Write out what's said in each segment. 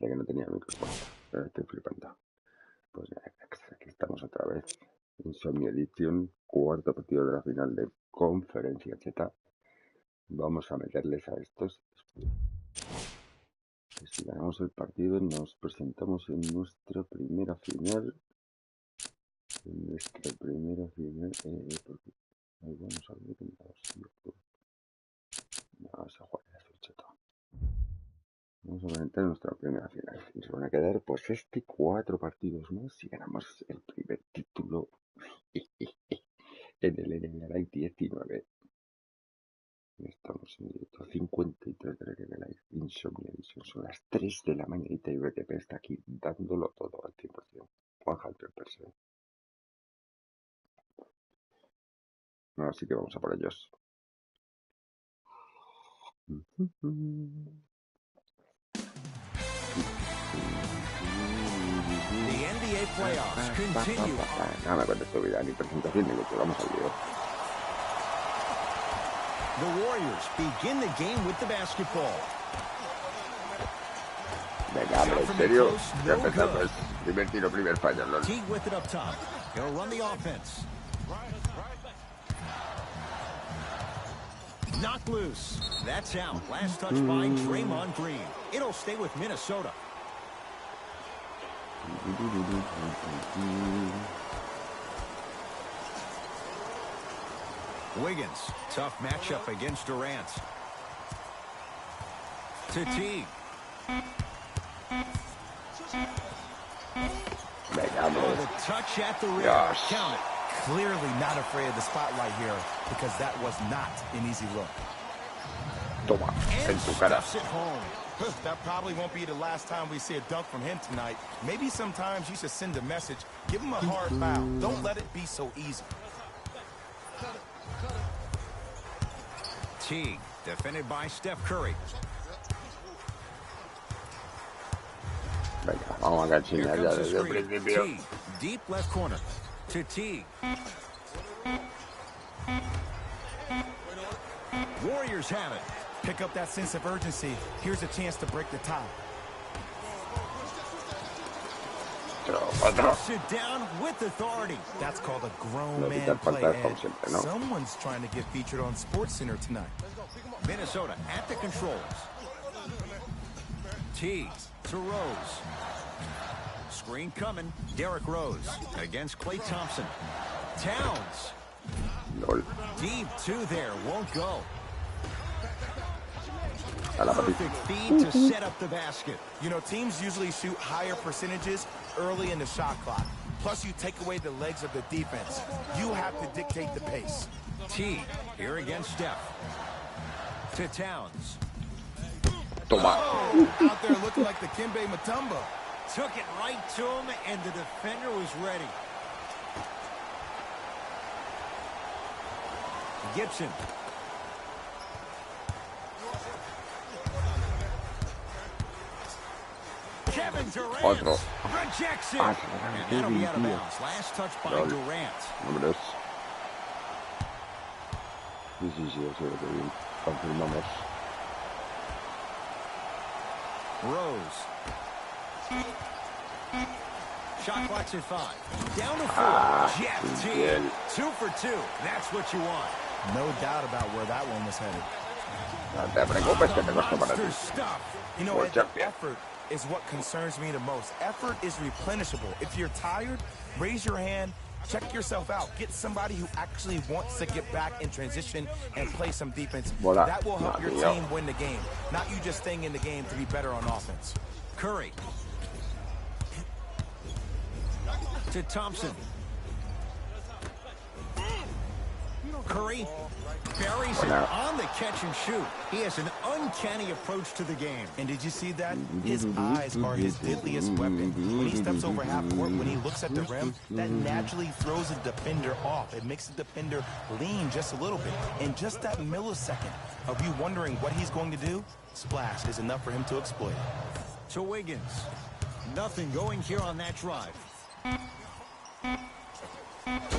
Espérate que no tenía micrófono. Pero estoy flipando. Pues nada, aquí estamos otra vez. Insomnio Edition, cuarto partido de la final de Conferencia Z. Vamos a meterles a estos. Si ganamos el partido, nos presentamos en nuestra primera final. Porque ahí vamos a ver vamos a jugar a cheto. Vamos a presentar nuestra primera final. Nos van a quedar pues 4 partidos más si ganamos el primer título en el NBA 19. Estamos en directo 53 de la Insomnio Edition. Son las 3 de la mañanita y Btp está aquí dándolo todo al 100%. 100%. Así que vamos a por ellos. No me cuentes tu vida, ni presentación ni lo que vamos al lío. The Warriors begin the game with the basketball. Venga, hombre, en serio. Ya empezamos. Primer tiro, primer fallo. Teague with it up top. He'll run the offense. Knocked loose. That's out. Last touch by Draymond Green. It'll stay with Minnesota. Wiggins, tough matchup against Durant. To Teague. Oh, the touch at the rim. Count it. Clearly not afraid of the spotlight here because that was not an easy look. Toma, en tu cara. That probably won't be the last time we see a dunk from him tonight. Maybe sometimes you should send a message. Give him a hard foul. Don't let it be so easy. Teague, defended by Steph Curry. Venga, vamos a cachinar ya desde el principio. Teague, deep left corner. To Teague. Warriors have it. Pick up that sense of urgency. Here's a chance to break the tie. Sit down with authority. That's called a grown man play. Ed. Someone's trying to get featured on SportsCenter tonight. Minnesota at the controls. Teague to Rose. Screen coming. Derrick Rose against Klay Thompson. Towns. Deep two there. Won't go. Perfect feed to set up the basket. You know, teams usually shoot higher percentages early in the shot clock. Plus, you take away the legs of the defense. You have to dictate the pace. Teague here against Steph. To Towns. Oh, out there looking like the Kimbe Mutombo. Took it right to him, and the defender was ready. Gibson. Kevin Durant. Otro. Rejects it. And that'll be out of bounds. Last touch by Durant. Vámonos. Sí, eso es lo que bien. Confirmamos. Rose. Shot clock's at 5. Down to 4. Jeff Teague. 2 for 2. That's what you want. No doubt about where that one was headed. No te preocupes que te costo para ti. You know, effort is what concerns me the most. Effort is replenishable. If you're tired, raise your hand, check yourself out. Get somebody who actually wants to get back in transition and play some defense. That will help your team win the game, not you just staying in the game to be better on offense. Curry. To Thompson. Curry buries it on the catch and shoot. He has an uncanny approach to the game. And did you see that? His eyes are his deadliest weapon. When he steps over half court, when he looks at the rim, that naturally throws a defender off. It makes the defender lean just a little bit. And just that millisecond of you wondering what he's going to do, splash is enough for him to exploit. To Wiggins. Nothing going here on that drive.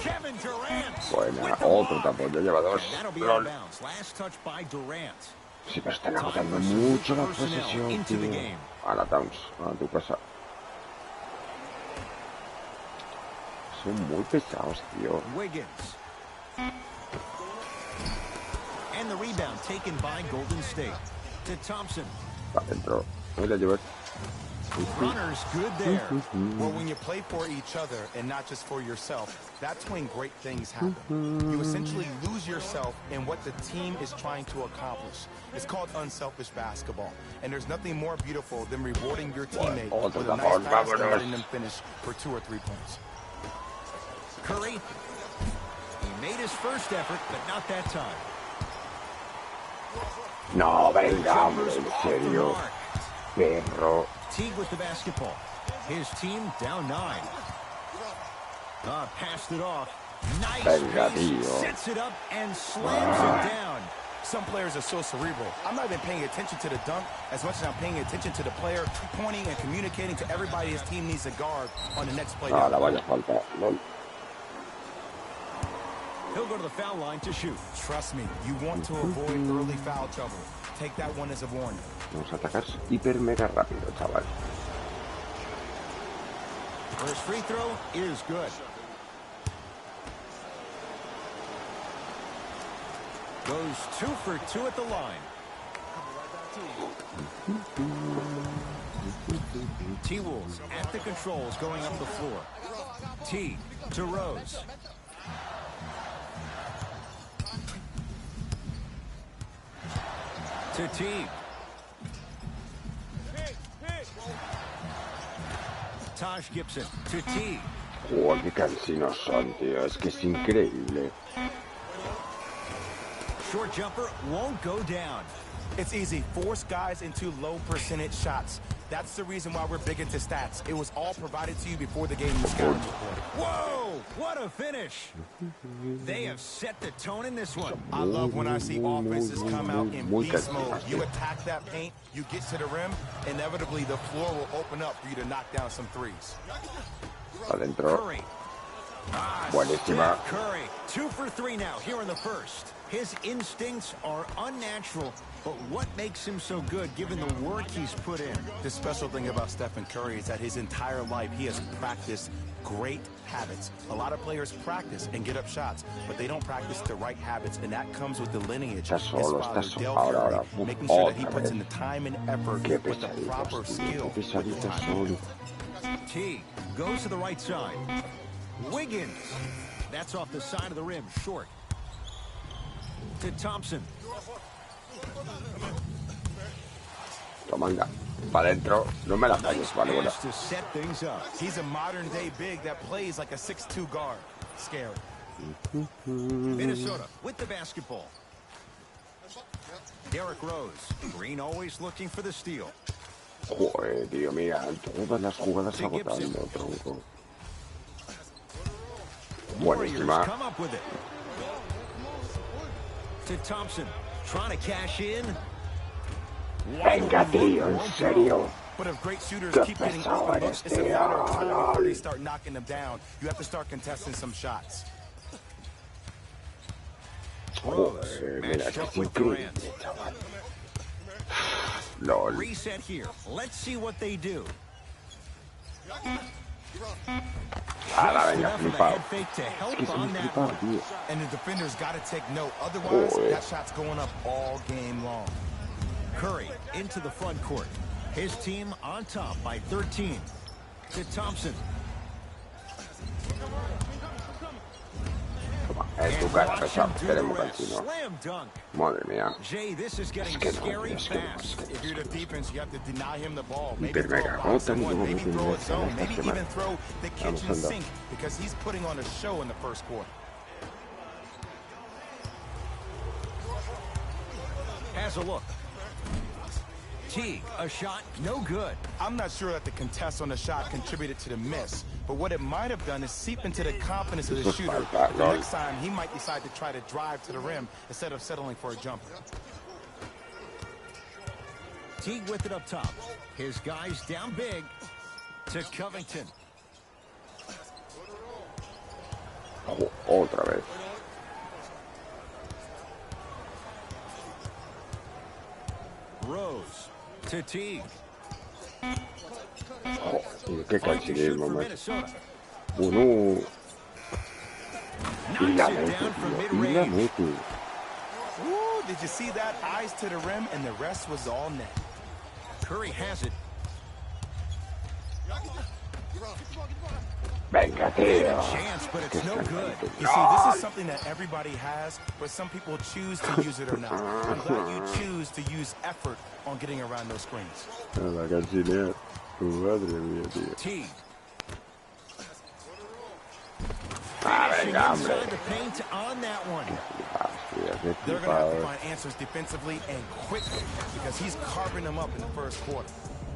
Kevin Durant. Buena, otro tapón, ya lleva 2. That'll be out of bounds. Last touch by Durant. Sí, pero están agotando mucho la posesión, tío. A la Towns, a tu casa. Son muy pesados, tío. Wiggins. And the rebound taken by Golden State. To Thompson. Va dentro. Voy a llevar. Runners good there. Well, when you play for each other and not just for yourself, that's when great things happen. You essentially lose yourself in what the team is trying to accomplish. It's called unselfish basketball. And there's nothing more beautiful than rewarding your teammate with a nice pass and letting them finish for 2 or 3 points. Curry. He made his first effort, but not that time. No, venga, hombre, en serio. Perro. Teague with the basketball. His team down 9. Passed it off. Nice pace. Sets it up and slams it down. Some players are so cerebral. I'm not even paying attention to the dunk as much as I'm paying attention to the player pointing and communicating to everybody his team needs a guard on the next play. La vaya falta. No. He'll go to the foul line to shoot. Trust me, you want to avoid early foul trouble. Take that one as a warning. Vamos a atacar hiper mega rápido, chaval. First free throw is good. Goes 2 for 2 at the line. T-Wolves at the controls going up the floor. T to Rose. To Teague. Taj Gibson to Teague. Oh, qué cansinos son, tío. Es que es increíble. Short jumper won't go down. It's easy. Force guys into low percentage shots. That's the reason why we're big into stats. It was all provided to you before the game was started. Whoa! What a finish! They have set the tone in this one. I love when I see offenses come out in beast mode. You attack that paint, you get to the rim, inevitably the floor will open up for you to knock down some threes. Adentro. Curry. Buenísima. Curry, 2 for 3 now here in the first. His instincts are unnatural, but what makes him so good given the work he's put in? The special thing about Stephen Curry is that his entire life he has practiced great habits. A lot of players practice and get up shots, but they don't practice the right habits, and that comes with the lineage. His father, Dale Curry, making sure that he puts in the time and effort with the proper skill. Teague goes to the right side. Wiggins. That's off the side of the rim, short. To Thompson. Tomanga. Para adentro. No me la falles, vale, bueno. To set things up. He's a modern day big that plays like a 6'2" guard. Scary. Minnesota with the basketball. Derrick Rose. Green always looking for the steal. Joder, tío, mira, todas las jugadas agotando, tronco. Buenísima. Come up with it. To Thompson, trying to cash in. Venga, tío, en serio. But if great shooters keep getting open looks, it's a matter of time before they start knocking them down. You have to start contesting some shots. Joder, mira, es que es increíble, chaval. LOL. Reset here. Let's see what they do. Ahora venga, flipado. Es que es un flipado, tío. And the defender's got to take note. Otherwise, that shot's going up all game long. Curry into the front court. His team on top by 13. To Thompson. Es tu cara, pesado. Tenemos cansino. Slam dunk. Madre mía. Jay, this is getting scary fast. If you're the defense, you have to deny him the ball. Maybe throw a box someone, maybe throw a zone, maybe even throw the kitchen sink because he's putting on a show in the first quarter. Has a look. Teague, a shot, no good. I'm not sure that the contest on the shot contributed to the miss, but what it might have done is seep into the confidence of the shooter. The next time, he might decide to try to drive to the rim instead of settling for a jumper. Teague with it up top. His guys down big. To Covington. Otra vez. Rose to Teague. Joder, qué cansinismo, macho. Minnesota. Uno. Y la Knocks it mete, down from tío. Y la mid-range. mete. Ooh, did you see that? Eyes to the rim, and the rest was all net. Curry has it. Venga, tío. Chance, but it's no good. You see, this is something that everybody has, but some people choose to use it or not. I'm glad you choose to use effort on getting around those screens. La cansinea. Madre mía, tío. Teague. Venga, hombre. Inside the paint on that one. Qué They're going to have to flipado. find answers defensively and quickly because he's carving them up in the first quarter.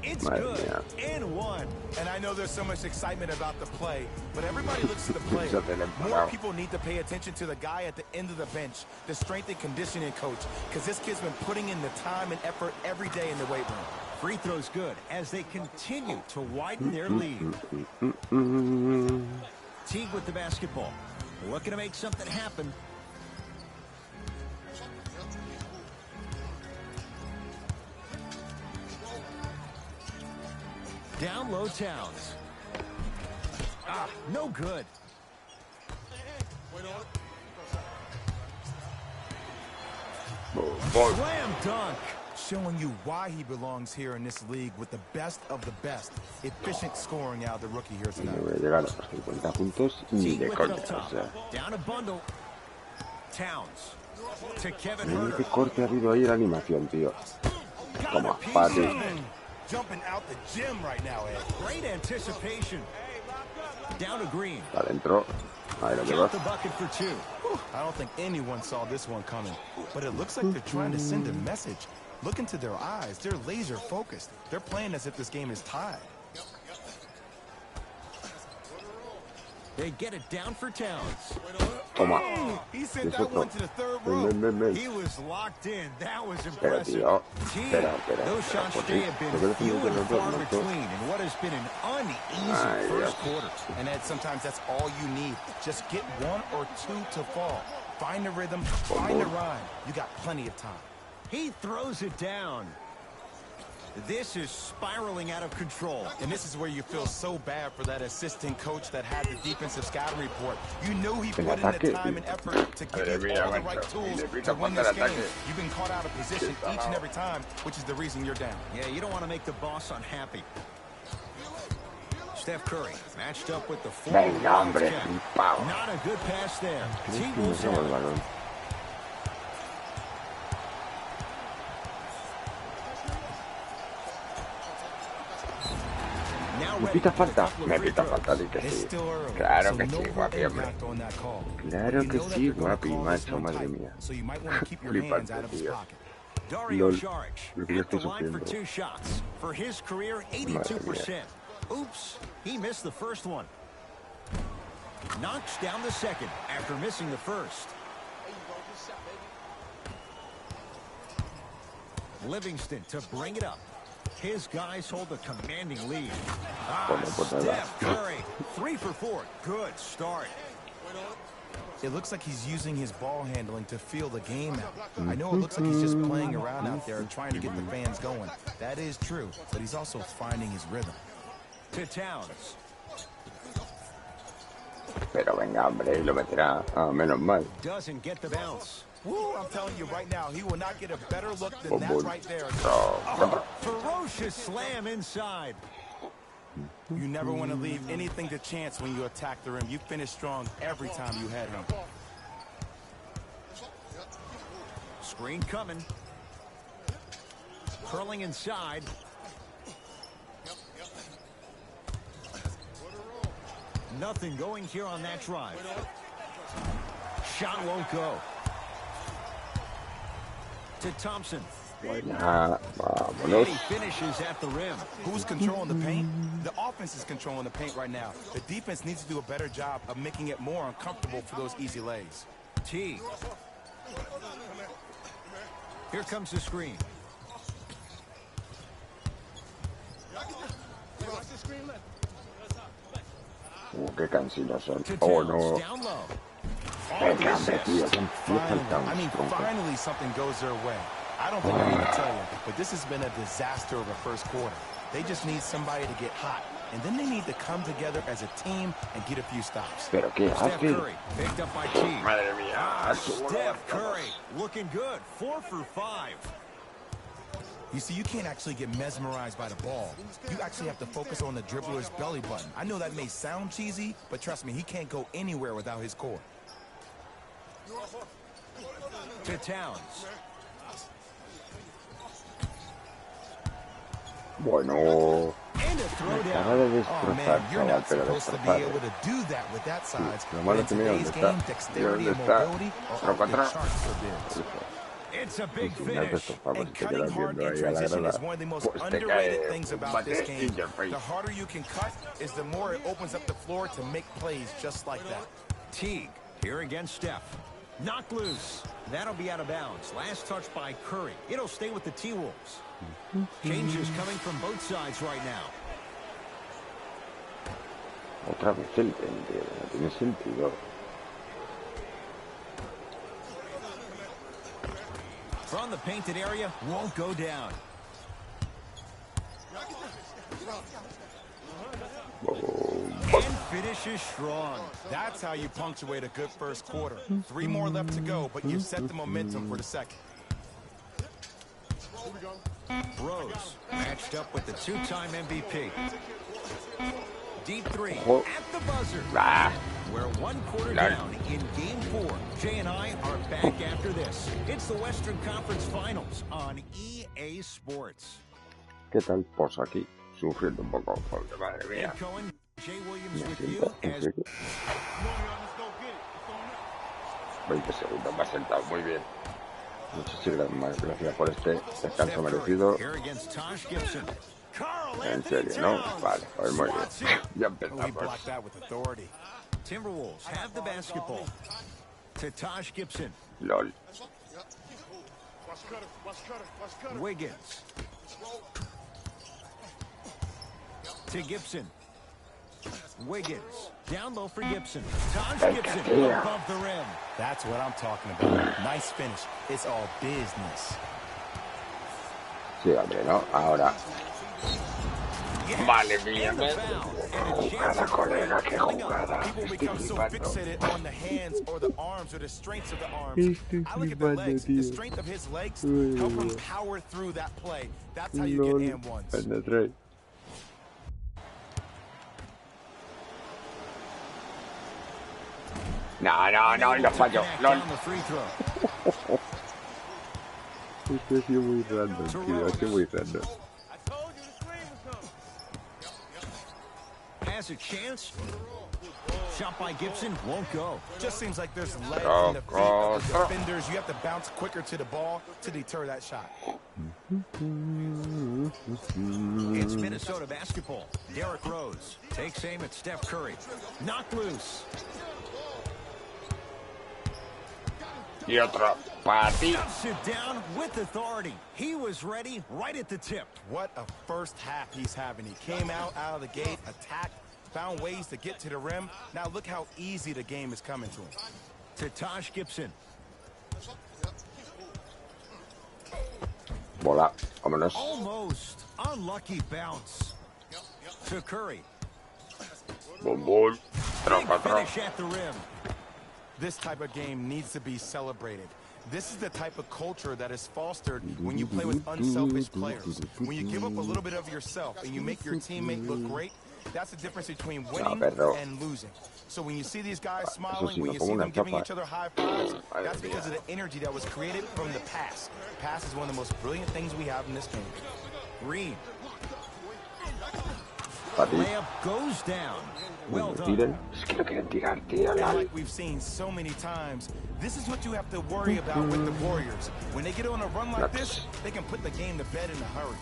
It's Madre good. mía. And one. And I know there's so much excitement about the play, but everybody looks at the player. Se te le More parado. people need to pay attention to the guy at the end of the bench, the strength and conditioning coach, because this kid's been putting in the time and effort every day in the weight room. Free throws good as they continue to widen their lead. Teague with the basketball. Looking to make something happen. Down low, Towns. No good. Slam dunk. Showing you why he belongs here in this league with the best of the best. Efficient scoring out of the rookie here No tonight. voy a llegar a los 50 puntos ni Teague de with it coña. up O top. sea, Down a bundle. Towns to Kevin mira qué Huerter. corte ha habido ahí en la animación, tío. Got Como a a piece Pati. of it. Jumping out the gym right now, Ed. Great anticipation. Down to Green. Adentro. Ahí lo Got llevas. the bucket for two. I don't think anyone saw this one coming, but it looks like they're trying to send a message. Look into their eyes. They're laser focused. They're playing as if this game is tied. They get it down for Towns. Toma. He sent Es that otro. one to the third row. Ven. He was locked in. That was Pero, impressive. tío. Team, Espera. those shots ¿Por today qué? have ¿Por qué been defendiste few and los dos, far macho? between in what has been an uneasy Ay, first Dios. quarter. And Ed, sometimes that's all you need. Just get one or two to fall. Find the rhythm, find the rhyme. You got plenty of time. He throws it down. This is spiraling out of control. And this is where you feel so bad for that assistant coach that had the defensive scouting report. You knew he put in the time and effort to give you all the right tools to win this game. You've been caught out of position each and every time, which is the reason you're down. Yeah, you don't want to make the boss unhappy. Steph Curry matched up with the former Venga, hombre, Wildcat. flipado. Not a good pass there. Teague No will se el set. balón. Now ¿Me ready pita for a falta? couple of Me free pita throws. falta, di que It's sí. still early, Claro so que no sí, real guapi, hombre. impact on that call. Claro You que know that sí, they're gonna guapi, call this macho, one madre tight, mía. so you might want to keep your hands out of his Flipante, tío. pocket. Dario Lol. Saric Lo que ya at the estoy line for sufriendo. 2 shots. For his career, 82%. Oops, he missed the first one. Knocks down the second after missing the first. Livingston to bring it up. His guys hold a commanding lead. Steph Curry, 3 for 4. Good start. It looks like he's using his ball handling to feel the game out. I know it looks like he's just playing around out there and trying to get the fans going. That is true, but he's also finding his rhythm. To Towns. Pero venga, hombre, lo meterá. Ah, menos mal. Doesn't get the bounce. Woo, I'm telling you right now, he will not get a better look than Oh, that boy. right there. No. Ferocious slam inside. You never want to leave anything to chance when you attack the rim. You finish strong every time you head him. Screen coming. Curling inside. Nothing going here on that drive. Shot won't go. To Thompson. Ah, vámonos. He finishes at the rim. Who's controlling the paint? The offense is controlling the paint right now. The defense needs to do a better job of making it more uncomfortable for those easy lays. Teague. Here comes the screen. Qué cansinos son. To Oh, Towns, no. down low. Venga, hombre, tío. Me falta I mean, un tronco. finally something goes their way. I don't think I need to tell you, but this has been a disaster of a first quarter. They just need somebody to get hot, and then they need to come together as a team and get a few stops. Pero qué Steph hace. Curry picked up by Teague. Madre mía. Steph Curry looking good, 4 for 5. You see, you can't actually get mesmerized by the ball. You actually have to focus on the dribbler's belly button. I know that may sound cheesy, but trust me, he can't go anywhere without his core. To Towns. Bueno. And a Acaba throwdown. de Oh destrozar, man, you're chaval, not pero supposed to be destrozar. able to do that with that size. Lo But malo in que mira today's dónde game, está. dexterity ¿Dónde and está? mobility are Pero off the contra. charts for bids. It's a big Y si no finish. destrozamos, And te cutting quedas hard viendo in ahí a la transition is grada. one of the most Pues te underrated cae things un about bate this in game. your face. The harder you can cut is the more it opens up the floor to make plays just like that. Teague here against Steph. Knocked loose. That'll be out of bounds. Last touch by Curry. It'll stay with the T-Wolves. Changes coming from both sides right now. Otra vez el tío, no tiene sentido. From the painted area, won't go down. And finishes strong. That's how you punctuate a good first quarter. 3 more left to go, but you set the momentum for the second. Rose matched up with the 2-time MVP. Deep 3 Oh. at the buzzer. Ah. We're 1 quarter down in Game 4. Jay and I are back after this. It's the Western Conference Finals on EA Sports. ¿Qué tal? Pues aquí, sufriendo un poco, porque madre mía. Ed Cohen, Jay Williams Me with siento, you en as serio. 20 segundos, me ha sentado muy bien. Muchísimas gracias por este descanso merecido. here against Tosh Gibson. En serio, ¿no? Vale, pues muy bien. Ya Oh, he empezamos. blocked that with authority. Timberwolves have the basketball. To Tosh Gibson. LOL. Wiggins. To Gibson. Wiggins. Down low for Gibson. Tosh Gibson above the rim. That's what I'm talking about. Nice finish. It's all business. Sí, hombre, ¿no? Ahora. Vale, mía, And the foul. And a chance jugada, of colega, qué coming up. jugada. People Estoy become so flipando. fixated on the hands or the arms or the strengths of the arms. Estoy I look at the flipando, legs. The tío. strength of his legs help him power through that play. That's how you get LOL. and ones. Penetré. No, lo fallo. LOL. Down the free throw. Esto ha sido muy random, tío. Ha sido muy random. Has a chance. Shot by Gibson won't go. Just seems like there's legs in the feet of the defenders. You have to bounce quicker to the ball to deter that shot. It's Minnesota basketball. Derrick Rose takes aim at Steph Curry. Knocked loose. Y otro para ti. Dumps it down with authority. He was ready right at the tip. What a first half he's having. He came out of the gate, attacked, found ways to get to the rim. Now look how easy the game is coming to him. To Tosh Gibson. Bola, vámonos. Almost unlucky bounce. To Curry. Boom, boom. Big Tronco, tronco. finish at the rim. This type of game needs to be celebrated. This is the type of culture that is fostered when you play with unselfish players. When you give up a little bit of yourself and you make your teammate look great, that's the difference between winning and losing. So when you see these guys smiling, when you see them giving each other high fives, that's because of the energy that was created from the pass. Pass is one of the most brilliant things we have in this game. Green. Para ti. Layup goes down. Well Cuando done. tiren, es que lo quieren tirar, tío. And LOL. like we've seen so many times, this is what you have to worry about with the Warriors. When they get on a run like this, they can put the game to bed in a hurry.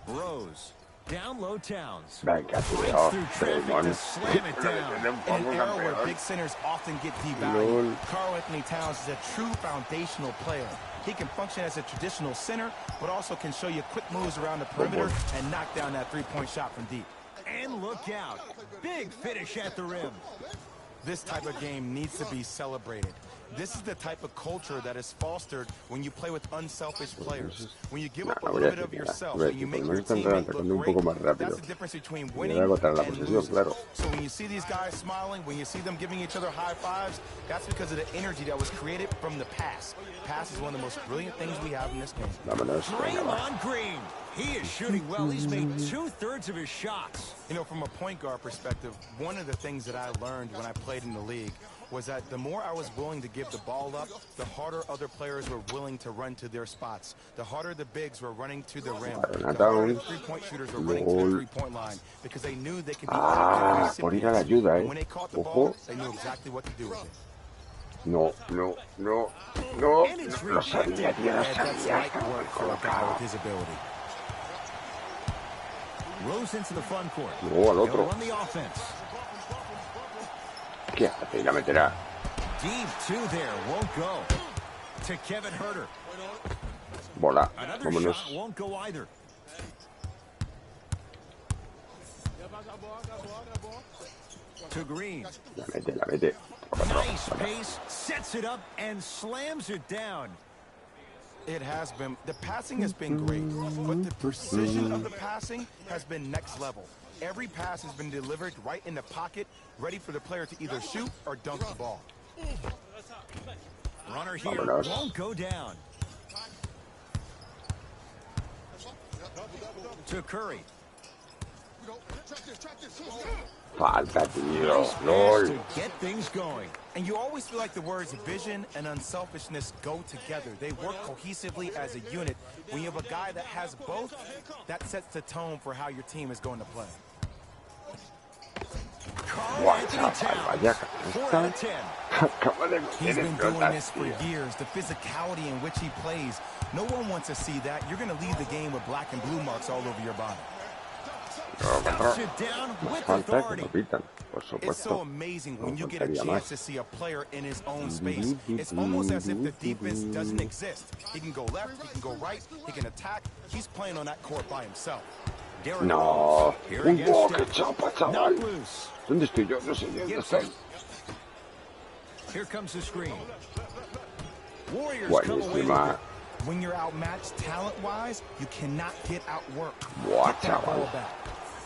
Rose. Down low Towns. Venga, Breaks tío. through traffic Draymond. to slam it down. In an era where big centers often get devalued, Karl Anthony Towns is a true foundational player. He can function as a traditional center, but also can show you quick moves around the perimeter and knock down that three-point shot from deep. And look out. Big finish at the rim. This type of game needs to be celebrated. This is the type of culture that is fostered when you play with unselfish players. When you give up a little bit of yourself and you make your teammate look great, that's the difference between winning and losing. So when you see these guys smiling, when you see them giving each other high fives, that's because of the energy that was created from the pass. Pass is one of the most brilliant things we have in this game. Draymond Green. He is shooting well. He's made 2/3 of his shots. You know, from a point guard perspective, one of the things that I learned when I played in the league was that the more I was willing to give the ball up, the harder other players were willing to run to their spots. The harder the bigs were running to the rim. The harder the three-point shooters were running to the three-point line because they knew they could be por ir a la ayuda, and when they caught the ball, they knew exactly what to do with it. No, no, no, no. Lo sabía, tío, lo sabía. With his ability. Rose into the front court. No, al otro. Run the offense. ¿Qué hace? Y la meterá. Deep two there, won't go. To Kevin Herter. Bola. Another Vámonos. shot won't go either. To Green. La mete, la mete. Nice pace, sets it up and slams it down. It has been, the passing has been great, but the precision of the passing has been next level. Every pass has been delivered right in the pocket, ready for the player to either shoot or dunk the ball. Runner here won't go down. To Curry. Falta, tío. Nice LOL. pass to get things going. And you always feel like the words vision and unselfishness go together. They work cohesively as a unit. When you have a guy that has both, that sets the tone for how your team is going to play. Vaya cabeza. Acaba de He's been doing explotar, this for tío. years. The physicality in which he plays, no one wants to see that. You're going to leave the game with black and blue marks all over your body. Stops it down with Falta que authority. lo pitan, por It's so supuesto. amazing when you get a faltaría chance más. to see a player in his own space. It's almost as if the defense doesn't exist. He can go left, he can go right, he can attack. He's playing on that court by himself. Derrick No. Rose. Here against ¡Qué Steph. chapa, chaval! Not loose. ¿Dónde estoy yo? No sé yo dónde estoy. Here comes the screen. Warriors come away with Buenísima. it. When you're outmatched talent-wise, you cannot get outworked. Buah, Get that ball chaval. back.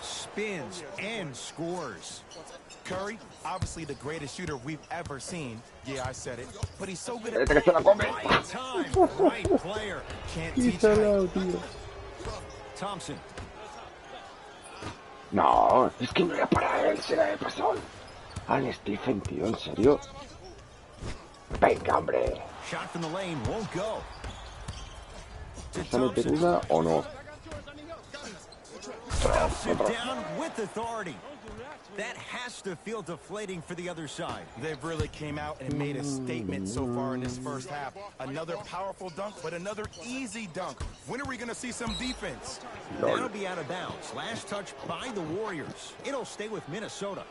Spins and scores. Curry, obviously the greatest shooter we've ever seen. Yeah, I said it. But he's so good Espérate at que se la come. Right time, right player. can't teach height. tío. Thompson. No, es que no era para él, será de pasón. Al Stephen, tío, ¿en serio? Venga, hombre. Shot from the lane won't go. To ¿Está Thompson. detenida o no? Stops it down with authority. That has to feel deflating for the other side. They've really came out and made a statement so far in this first half. Another powerful dunk, but another easy dunk. When are we going to see some defense? That'll be out of bounds. Last touch by the Warriors. It'll stay with Minnesota.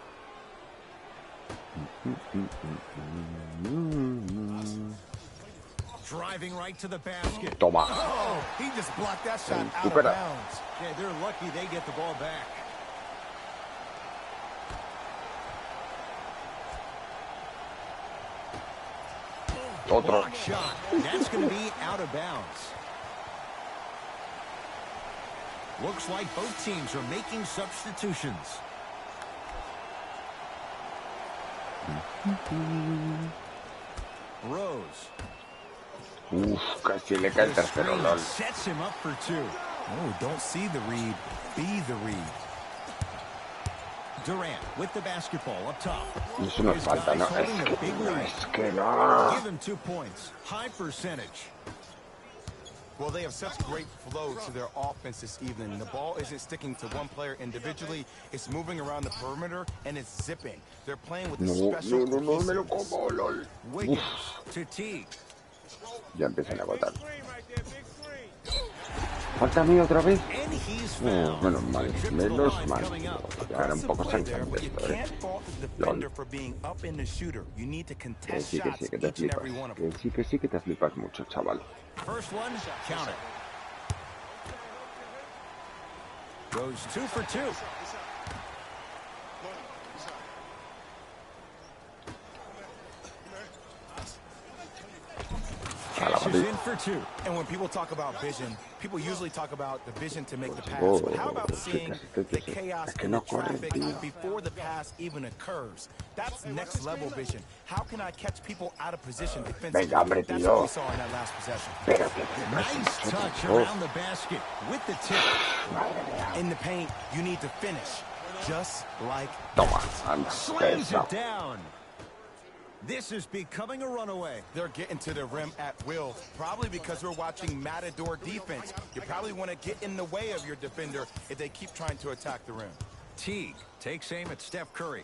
Driving right to the basket. Toma. Oh, he just blocked that shot out of Supera. bounds. Yeah, they're lucky they get the ball back. Otro. Block shot. That's going to be out of bounds. Looks like both teams are making substitutions. Rose. Uf, casi le cae el tercero, LOL. Sets him up for two. Oh, don't see the read. Be the read. Durant with the basketball up top. Eso no es His falta, guys no. holding Es a que big no, lead. es que no. Give him 2 points. High percentage. Well, they have such great flow to their offense this evening. The ball isn't sticking to one player individually. It's moving around the perimeter, and it's zipping. They're playing with a No, special no, no, me lo cohesiveness. como, LOL. Wiggins to Teague. Ya empiezan a agotar. Falta a mí otra vez. And he's No, fouled. menos mal, Trip to the menos line mal. coming up. Ya era un poco Play there, sangrante but you esto, can't fault the defender for being up in the shooter. You need to Que contest sí, que shots sí, que te each and flipas. every one of them. Que sí, que te flipas mucho, chaval. First one, count it. Goes 2 for 2. ti. in for two. And when people talk about vision, people usually talk about the vision to make the pass. But how about seeing the chaos and the traffic before the pass even occurs? That's next level vision. How can I catch people out of position defensively? Venga, hombre, That's tío. what we saw in that last possession. Nice touch around the basket with the tip. In the paint, you need to finish. Just like Toma, that. anda, Slams pesa. it down. This is becoming a runaway. They're getting to the rim at will, probably because we're watching Matador defense. You probably want to get in the way of your defender if they keep trying to attack the rim. Teague takes aim at Steph Curry.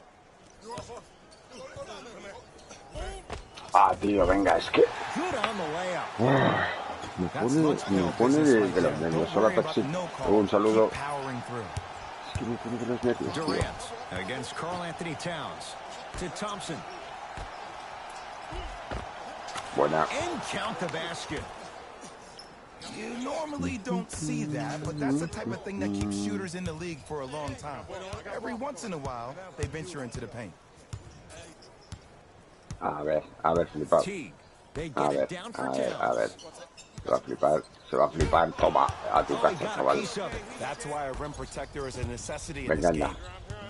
Ah, tío, venga, es que... Good on the layup. Me pone de los nervios. Hola, Pepsi. Un saludo. Powering through. Es que me pone de los nervios, tío. Durant against Karl Anthony Towns to Thompson. Buena. And count the basket. You normally don't see that, but that's the type of thing that keeps shooters in the league for a long time. Every once in a while, they venture into the paint. A ver, flipar. Teague. They A get ver, it down for a ver, a ver. Towns. Se va a flipar. Toma, a tu Oh, he casa, got a chaval. piece of it. That's why a rim protector is a necessity in Venga, this anda. game.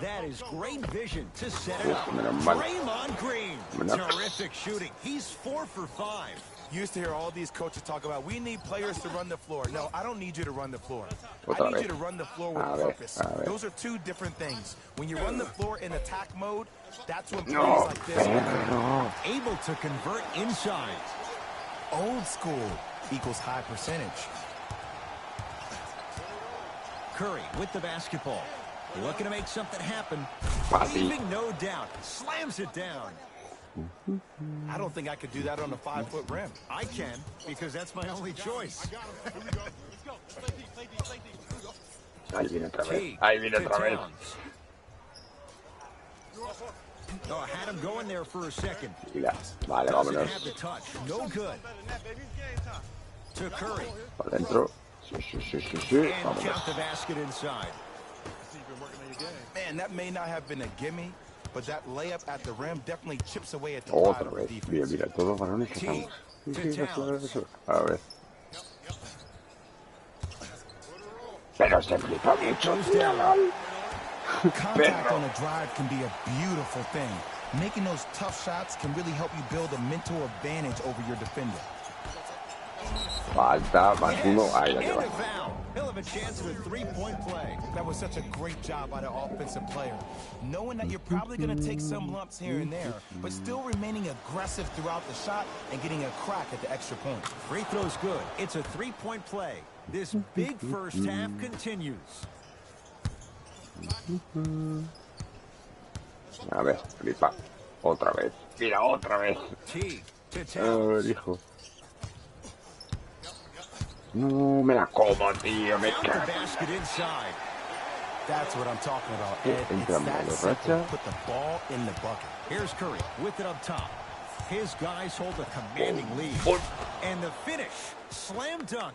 That is great vision to set it up. Menos mal. Draymond Green. Menos- Terrific shooting. He's 4 for 5. You used to hear all these coaches talk about, we need players to run the floor. No, I don't need you to run the floor. Otra I need vez. you to run the floor with A ver, purpose. a ver. Those are two different things. When you run the floor in attack mode, that's when plays No, like this occur. perro. Able to convert inside. Old school equals high percentage. Curry with the basketball. Looking to make something happen. Papi. Leaving no doubt. Slams it down. I don't think I could do that on a 5-foot rim. I can, because that's my only choice. Ahí viene otra vez. Teague Ahí viene to otra vez. Towns. Oh, I had him going there for a second. Mira, vale, Doesn't vámonos. have the touch. No good. To Curry. Por dentro. Sí. And Vámonos. count the basket inside. Man, that may not have been a gimme, but that layup at the rim definitely chips away at the Otra pride of vez. the Mira, defense. todos varones que Teague estamos. to Towns. Eso. A ver. Pero se flipa mucho, tío. Contact on a drive can be a beautiful thing. Making those tough shots can really help you build a mental advantage over your defender. Falta, más uno. Ahí la And lleva. a foul. He'll have a chance at a three-point play. That was such a great job by the offensive player. Knowing that you're probably going to take some lumps here and there, but still remaining aggressive throughout the shot and getting a crack at the extra point. Free throw's good. It's a three-point play. This big first half continues. A ver, flipa. Otra vez. Mira, otra vez. Teague to A Towns. ver, hijo. No, me la como, tío. Me Count the cago. basket inside. That's what I'm talking about, Ed. It's Entramos that a simple. racha. Put the ball in the bucket. Here's Curry with it up top. His guys hold a commanding lead. And the finish. Slam dunk.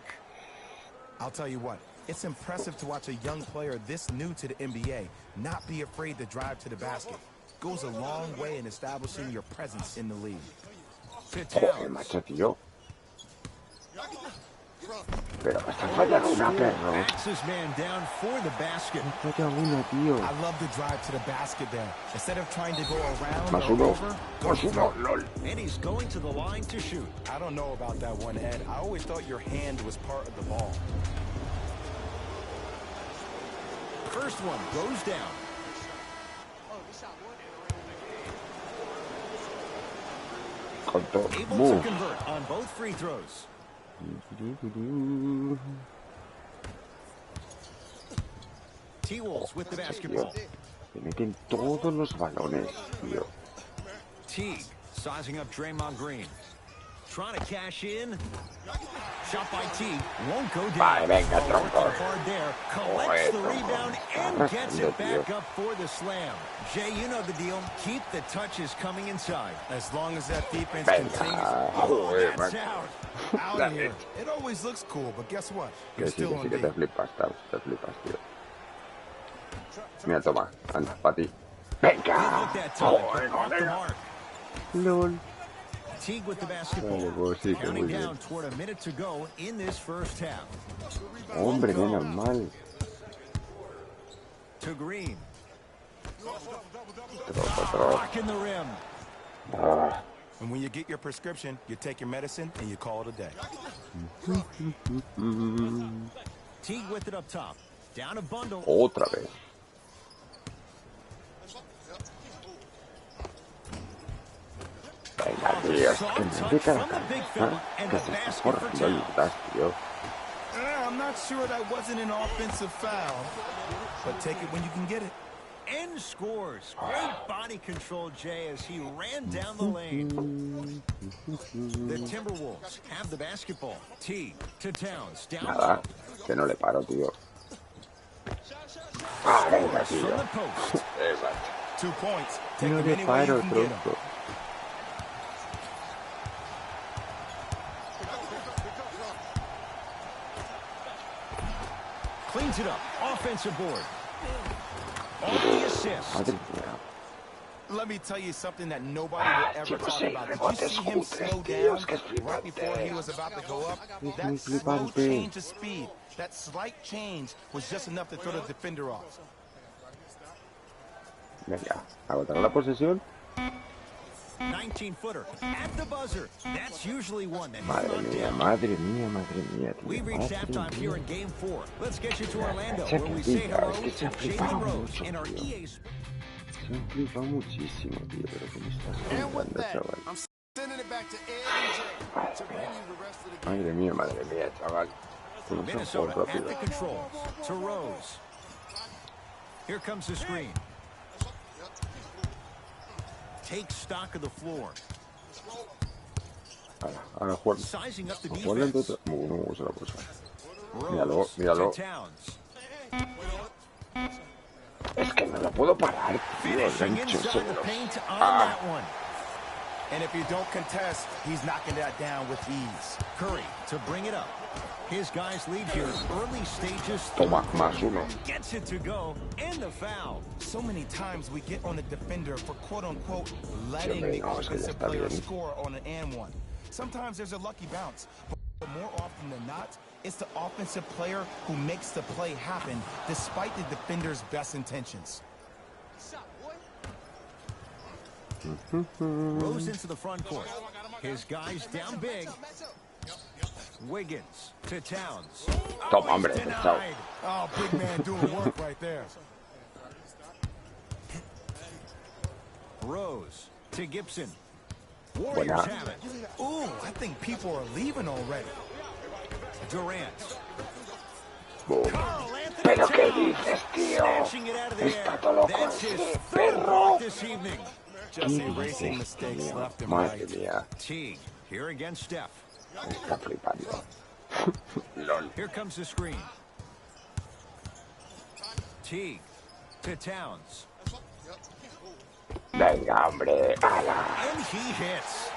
I'll tell you what, it's impressive to watch a young player this new to the NBA not be afraid to drive to the basket. Goes a long way in establishing your presence in the league. To Joder, Towns. macho, tío. Pero me está fallando una, perro. Backs his man down for the basket. Me falla una, tío. I love the drive to the basket there. Instead of trying to go around Más or uno. over, go Más uno, through. lol. And he's going to the line to shoot. I don't know about that one, Ed. I always thought your hand was part of the ball. First one goes down. Con todo. Able to convert on both free throws. T-Wolves with the basketball. Se meten todos los balones, tío. Teague sizing up Draymond Green. Trying to cash in. Shot by Teague. Won't go down. Vale, venga, Working tronco. hard there. Collects the Joder, rebound and tronco. gets it back Tío. up for the slam. Jay, you know the deal. Keep the touches coming inside. As long as that defense Venga, continues. joder, That's macho. out. Out of here. It always looks cool, but guess what? You're Que sí, still on que D. te flipas, te flipas, tío. Mira, toma, anda, pa' ti. Good Venga. look that time. Joder, Off the colega. mark. Lol. Teague with the basketball. Vale, pues sí, que muy Counting bien. down toward a minute to go in this first half. Hombre, menos mal. To Green. Otro. Rocking the rim. Ah, And when you get your prescription, you take your medicine and you call it a day. Teague with it up top. Down a bundle. otra vez. Venga, tío, es que me pica la cabeza. Que se está forrando el das, tío. I'm not sure that wasn't an offensive foul, but take it when you can get it. And scores. Great body control, Jay, as he ran down the lane. The Timberwolves have the basketball. Teague to Towns. Down Nada, que no le paro, tío. Ah, venga, from tío. the post. Macho. 2 points. Take No them le any way you paro, can get them. tronco. Cleans it up. Offensive board. On the assist. Madre mía. Let me tell you something that nobody will ever talk about. Did you see him slow down right before he was about to go up? That slow change of speed, that slight change was just enough to throw the defender off. Venga, agotar la posesión. 19-footer at the buzzer. That's usually one that Madre mía, madre mía, madre mía, tío. We reached Madre halftime here mía. in Game 4. Let's get you to Orlando, Se where we say flipa, hello es que se ha to flipado Jamie Rose mucho, in our tío. EA. Se han flipado muchísimo, tío, pero que me estás contando, chaval. Madre mía, chaval. ¿Cómo se ha jugado Minnesota at rápido? the controls to Rose. Here comes the screen. Take stock of the floor. Ahora juega. Sizing up the Juega el defense. otro. No me gusta la cosa. Míralo, Rose míralo. to Towns. Es que no lo puedo parar, tío. Finishing Gancho inside the ceros. paint on Ah, that one. And if you don't contest, he's knocking that down with ease. Curry to bring it up. His guys lead here early stages. toma, más uno. Gets it to go, and the foul. So many times we get on the defender for quote-unquote letting Siempre the digamos que ya offensive está player bien. score on an and one. Sometimes there's a lucky bounce, but more often than not, it's the offensive player who makes the play happen despite the defender's best intentions. Rose into the front court. His guys down big. Wiggins to Towns. Toma, hombre, He's chao. denied. Oh, big man doing work right there. Rose to Gibson. Buena. Warriors have it. Ooh, I think people are leaving already. Durant. Boom. Carl Anthony ¿Pero qué Towns. dices, tío? Snatching it out of the Está air. todo loco That's his ese third perro. block this evening. Just ¿Qué erasing dices, mistakes tío? left and Madre right. mía, Teague here against Steph. está flipando. LOL. Here comes the screen. Teague to Towns. Venga, hombre, ala. And he hits.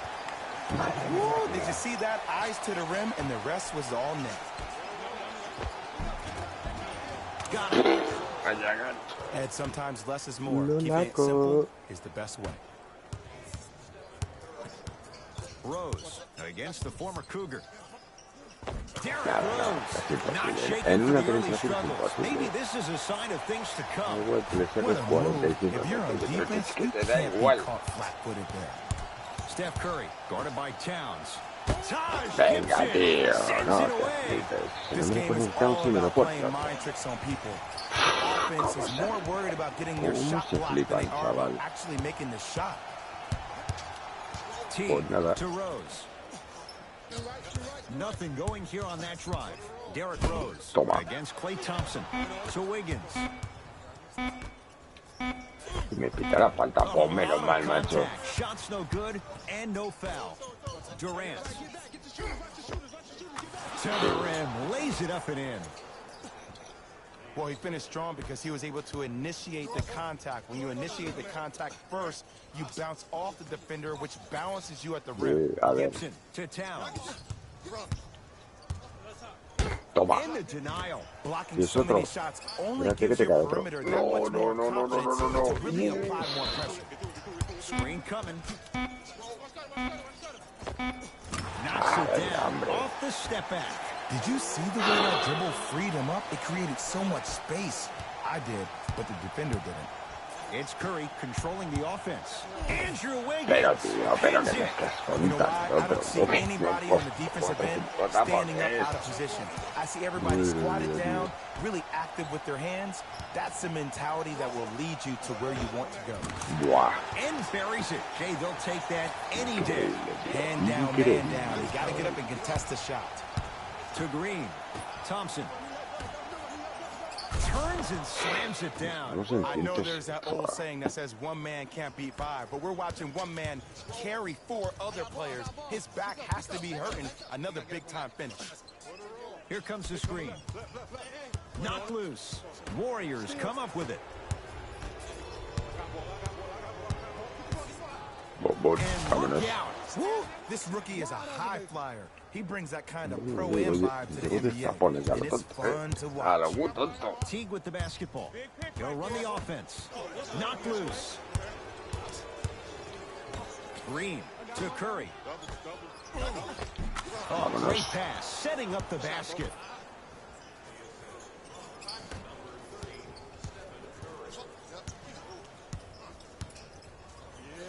Woo, did you see that? Eyes to the rim, and the rest was all net. Got it. Vaya gancho. And sometimes less is more. Lo Keeping it naco. simple is the best way. Rose against the former Cougar. Derrick Claro, no, Rose es not imposible. shaken En for una the early penetración es struggles. imposible. Maybe this is a sign of things to come. Igual que le saques What a move. 45 If you're on pero defense, es que you te da can't be igual. caught flat-footed there. Steph Curry guarded by Towns. Taj Venga, Gibson tío, sends no it te away. flipes. Si This no me game is pones down, all si me lo about cortas. playing mind tricks on people. Offense is more worried about getting their ¿Cómo shot se blocked than they flipan, are about chaval? actually making the shot. Teague Pues nada. to Rose. Nothing going here on that drive. Derrick Rose Toma. against Klay Thompson to Wiggins. Si me pita la falta, pues menos mal, macho. Contact. Shots no good and no foul. Durant to the rim, lays it up and in. Well, he finished strong because he was able to initiate the contact. When you initiate the contact first, you bounce off the defender, which balances you at the rim. A ver, Gibson to Towns. toma. In the denial. Blocking Y es so otro. many shots only Espérate que gives te your cae otro. perimeter that No, much more no, no, no, no, confidence no, no. to really apply more pressure. Screen coming. Knocks it down off the step back. Did you see the way that dribble freed him up? It created so much space. I did, but the defender didn't. It's Curry controlling the offense. Andrew Wiggins. Pero tío, pero que me estás You know why? I don't see contando. anybody on the defensive end standing up out of position. I see everybody squatted down, really active with their hands. That's the mentality that will lead you to where you want to go. Buah. And buries it. Jay, they'll take that any day. Man down, man down. You got to get up and contest the shot. To Green. Thompson. Turns and slams it down. I know there's that old saying that says one man can't beat five, but we're watching one man carry four other players. His back has to be hurting. Another big-time finish. Here comes the screen. Knocked loose. Warriors come up with it. And look out. Woo! This rookie is a high flyer. He brings that kind of pro-am vibe to the NBA, and it's fun to watch. Teague with the basketball. He'll run the offense. Knocked loose. Green to Curry. Oh, great pass, setting up the basket.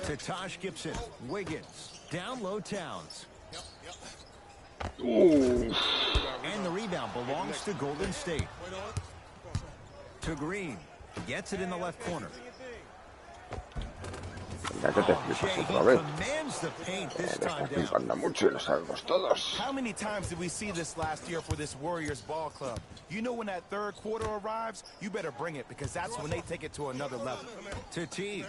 To Taj Gibson. Wiggins. Down low Towns. Ooh. And the rebound belongs to Golden State. To Green. Gets it in the left corner. Mira que te flipas otra vez. Commands the paint this Me time está down. flipando mucho y lo sabemos todos. How many times did we see this last year for this Warriors ball club? You know when that third quarter arrives, you better bring it because that's when they take it to another level. To Teague.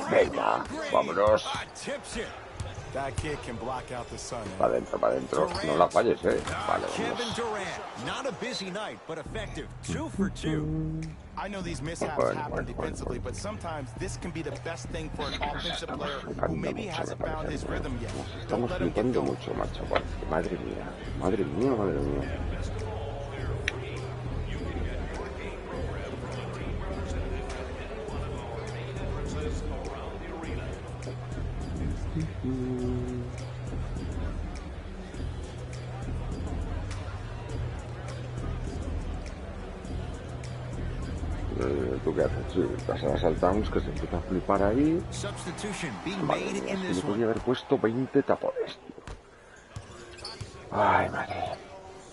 Venga, vámonos. Tips it. That kid can block out the sun. Pa' dentro, pa' dentro. No la falles, Vale, Kevin vamos. Durant. Not a busy night, but effective. 2 for 2. I know these mishaps happen defensively, but sometimes this can be the best thing for an offensive player who maybe hasn't found his rhythm yet. Don't Estamos let him get flipando going. mucho, macho. Madre mía. Madre mía, madre mía. ¿Tú qué haces? Sí, pasar a saltamos que se empieza a flipar ahí. Substitution being Madre made mía, in si this me podía one. haber puesto 20 tapones, tío. Ay, madre.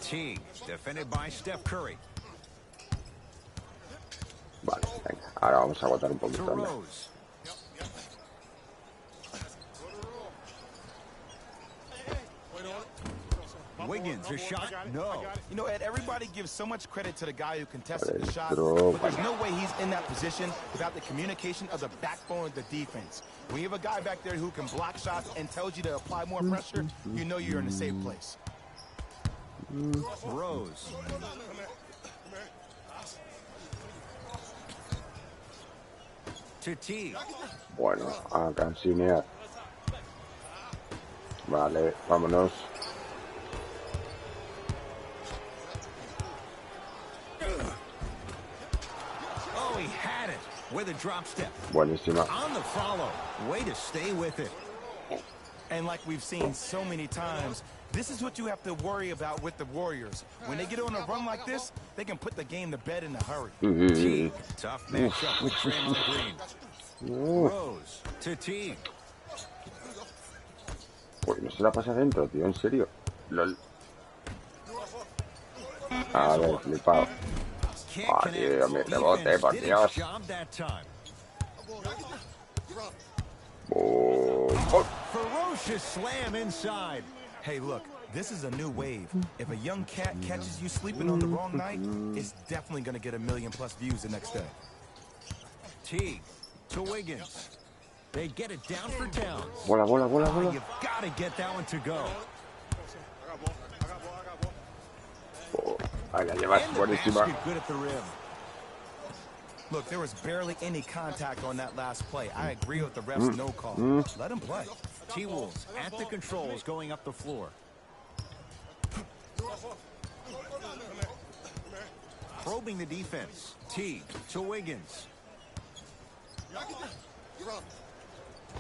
Teague, defended by Steph Curry. Vale, venga. Ahora vamos a aguantar un To poquito. Anda. Rose. Wiggins, a shot. No. You know, Ed, everybody gives so much credit to the guy who contested the shot, Adentro. but there's no way he's in that position without the communication of the backbone of the defense. When you have a guy back there who can block shots and tells you to apply more pressure, you know you're in a safe place. Rose. To Teague. Bueno, a cansinear. Vale, vámonos. Oh, he had it with a drop step. Buenísima. On the follow. Way to stay with it. And like we've seen so many times, this is what you have to worry about with the Warriors. When they get on a run like this, they can put the game to bed in a hurry. Teague. Tough matchup with Trammell Green. Rose to Teague. Pues no se la pasa adentro, tío, en serio. LOL. A ver, flipado. Can't Ah, connect. tío, mi rebote, por Defense did Dios. its job that time. Boom. Oh. Ferocious slam inside. Hey, look, this is a new wave. If a young cat catches you sleeping on the wrong night, it's definitely going to get 1 million+ views the next day. Teague to Wiggins. They get it down for Towns. Bola, bola, bola, bola. You've got to get that one to go. Oh, ahí la llevas, And the buenísima. basket good at the rim. Look, there was barely any contact on that last play. I agree with the ref's no call. Let him play. T-Wolves at the controls going up the floor. Probing the defense. Teague to Wiggins.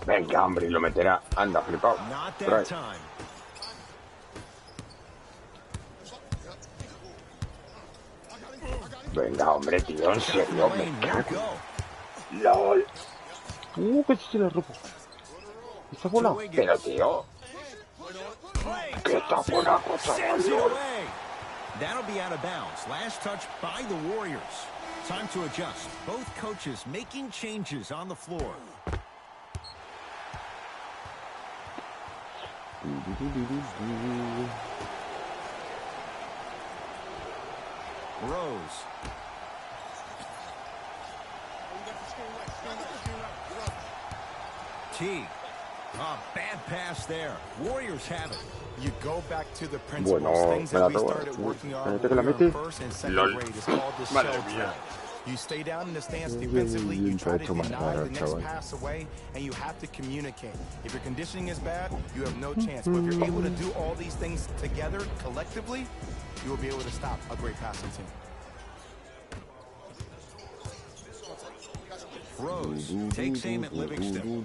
Venga, hombre, y lo meterá. Anda, flipado. Not that time. Venga, hombre, tío, en serio, me cago. Go. ¡Lol! Que se la robo. ¿Está bola? Pero, tío. ¿Qué está buena cosa, Sends it lol? away. That'll be out of bounds. Last touch by the Warriors. Time to adjust. Both coaches making changes on the floor. Rose. T. A bad pass there. Warriors have it. You go back to the principles, Bueno, things me that la we robo. started working on Espérate que la when we were in metí. first and second Lol. grade. It's called the Madre shell mía. drill. You stay down in the stance defensively, you try to deny the next chaval. pass away, and you have to communicate. If your conditioning is bad, you have no chance. But if you're able to do all these things together, collectively, you will be able to stop a great passing team. Rose takes aim at Livingston.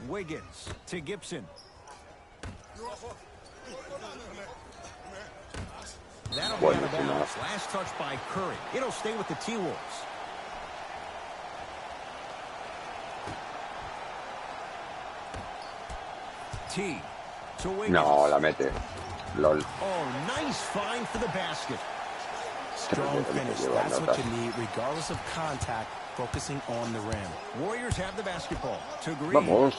Wiggins to Gibson. That'll be out of bounds. Last touch by Curry. It'll stay with the T-Wolves. T to Wiggins. No, la mete. LOL. Oh, nice find for the basket. Strong finish. That's what you need, regardless of contact, focusing on the rim. Warriors have the basketball. To Green. Vamos.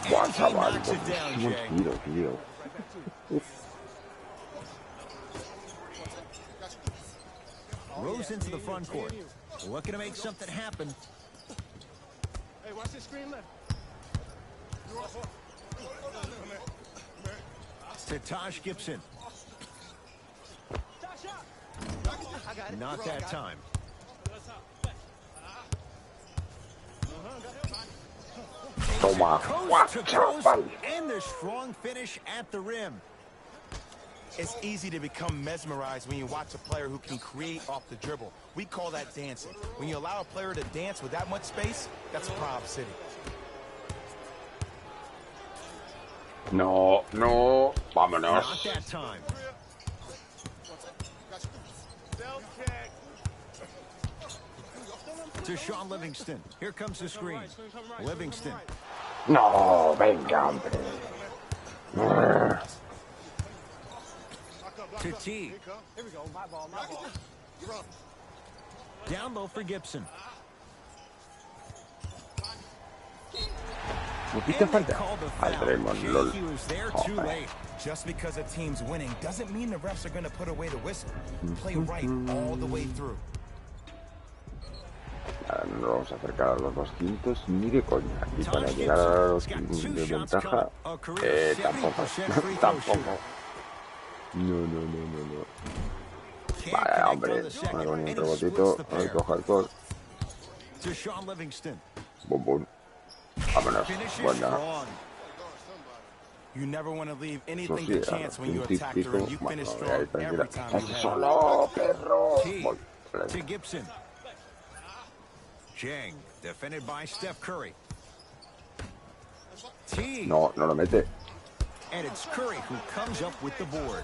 Buah, And he chaval. knocks it down, Buenísimo Jay. tiro, tío. Rose into the front court. Looking to make something happen. Hey, watch this screen left. To Taj Gibson. Not that time. Toma. Buah, Coast to chaval. coast and the strong finish at the rim. It's easy to become mesmerized when you watch a player who can create off the dribble. We call that dancing. When you allow a player to dance with that much space, that's Prob City. No, no. Not Vámonos. that time. To Sean Livingston. Here comes the screen. Livingston. No, venga, hombre. To T. Down low for Gibson. ¿Me quita And they falta? call the Al foul. Draymond, Jay, lol. he was there too Joder. late. Just because a team's winning doesn't mean the refs are going to put away the whistle. Play right all the way through. Ahora no nos vamos a acercar a los 200 ni de coña. Y para llegar a los de ventaja, tampoco. Tampoco. No. Vale, hombre. Vale, con un rebotito. A ver, coja alcohol. To Sean Livingston. Bum, bum. Vámonos. Finishes Buena. strong. You never want to leave Eso anything sí, to chance when you un attack the típico. rim. You Bueno, finish ahí, strong tranquila. every time you ¡Eso head. solo, perro! T. Voy. To Gibson. Chang, defended by Steph Curry. T. No, no lo mete. And it's Curry who comes up with the board.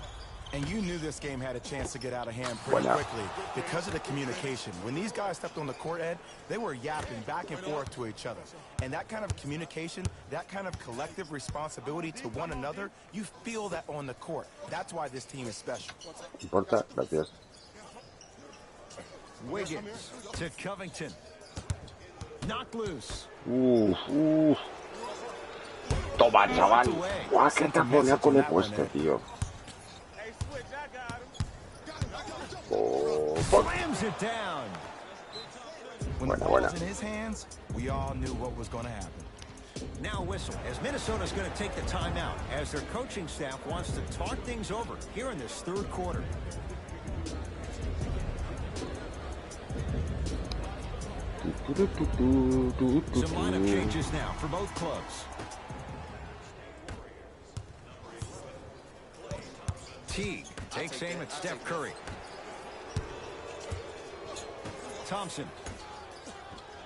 And you knew this game had a chance to get out of hand pretty Buena. quickly because of the communication. When these guys stepped on the court, Ed, they were yapping back and forth to each other. And that kind of communication, that kind of collective responsibility to one another, you feel that on the court. That's why this team is special. ¿No importa? Gracias. Wiggins to Covington. Knocked loose. Toma, chaval. Guau, qué taponaco le he puesto, tío. Slams it down. When the ball was in his hands, we all knew what was going to happen. Now whistle, as Minnesota's going to take the timeout, as their coaching staff wants to talk things over here in this third quarter. Some lineup changes now for both clubs. Teague takes aim at Steph Curry. Thompson.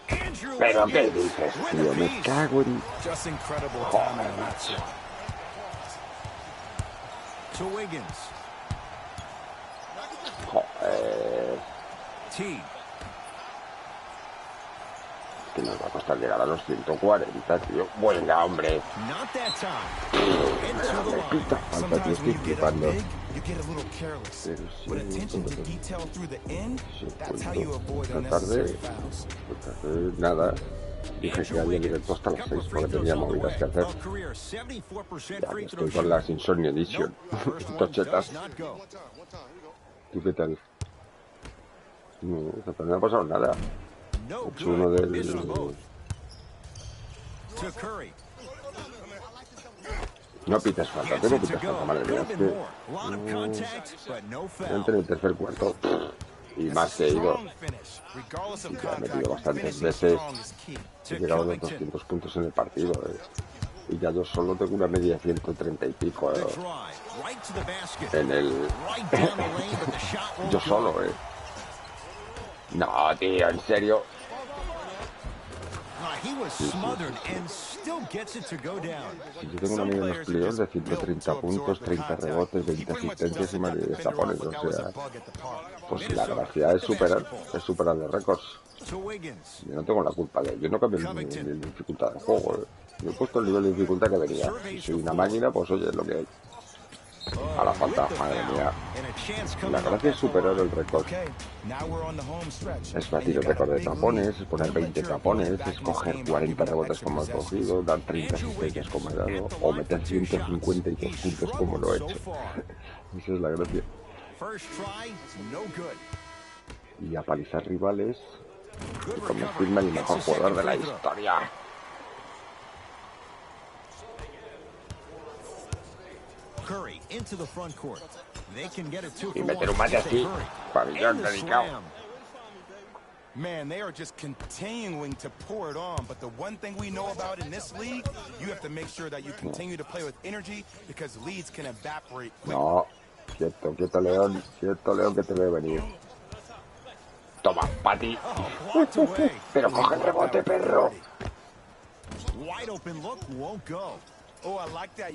Andrew Pero ¿qué Wiggins dices, with tío? a Me piece. cago en... Just incredible timing on that shot. To Wiggins. Joder. T. Que nos va a costar llegar a los 140, tío. Venga, hombre. Not that time. Into the Me line. quita falta, tío. Sometimes Estoy when you get up flipando. big, you get a little careless. Pero sí, With attention to detail through the end, that's how you avoid esta unnecessary tarde, fouls. esta tarde, nada. Dije que había directo hasta las 6 porque tenía movidas que hacer. Ya que estoy con las Insomnio Edition. Tochetas. ¿Tú qué tal? No, esta tarde no ha pasado nada. He hecho uno del... No pites falta, tú no pites falta, madre mía. Es que... entre el tercer cuarto. Y más que he ido. Y ya he metido bastantes veces. He llegado a los 200 puntos en el partido. Y ya yo solo tengo una media de 130 y pico. En el... yo solo, No, tío, en serio. Sí, yo tengo una media en los playoffs de 130 puntos, 30 rebotes, 20 asistencias y más de 10 tapones. O sea, pues la gracia es superar los récords. Yo no tengo la culpa de ello. Yo no cambio el nivel de dificultad del juego. Yo he puesto el nivel de dificultad que venía. Si soy una máquina, pues oye, es lo que hay. A la falta, madre mía. La gracia es superar el récord. Es batir el récord de tapones, es poner 20 tapones, es coger 40 rebotes como he cogido, dar 30 asistencias como he dado, o meter 152 puntos como lo he hecho. Esa es la gracia. Y apalizar rivales y convertirme en el mejor jugador de la historia. Y meter un mate así, pabellón dedicado. Man, they are just continuing to pour it on. But the one thing we know about in this league, you have to make sure that you continue to play with energy because leads can evaporate quickly. No, quieto León, que te veo venir. Toma, Pati. Pero coge el rebote, perro.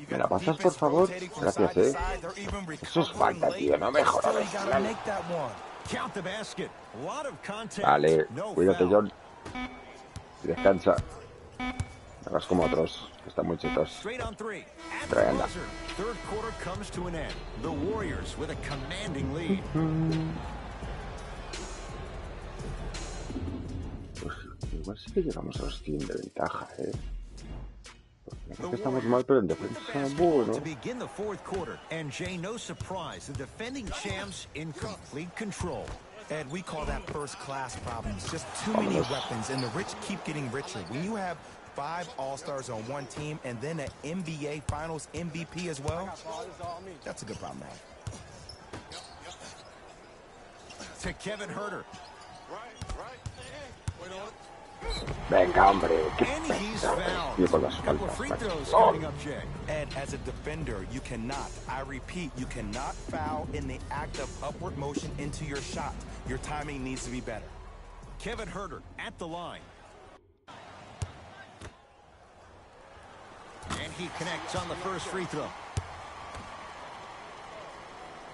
¿Me la pasas, por favor? Gracias, Eso es falta, tío, no me jodas. Vale, cuídate, John. Y descansa. No hagas como otros, que están muy chetos. Trae, anda. Pues igual sí que llegamos a los 100 de ventaja, Porque estamos mal, pero en defensa, bueno. Ed, we call that first-class problems. Just too many weapons, and the rich keep getting richer. When you have 5 All-Stars on one team and then an NBA Finals MVP as well, that's a good problem, man. To Kevin Herter. Venga, hombre, qué pesa, tío, con las faltas. Oh. Ed, as a defender, you cannot, I repeat, you cannot foul in the act of upward motion into your shot. Your timing needs to be better. Kevin Herter at the line. And he connects on the first free throw.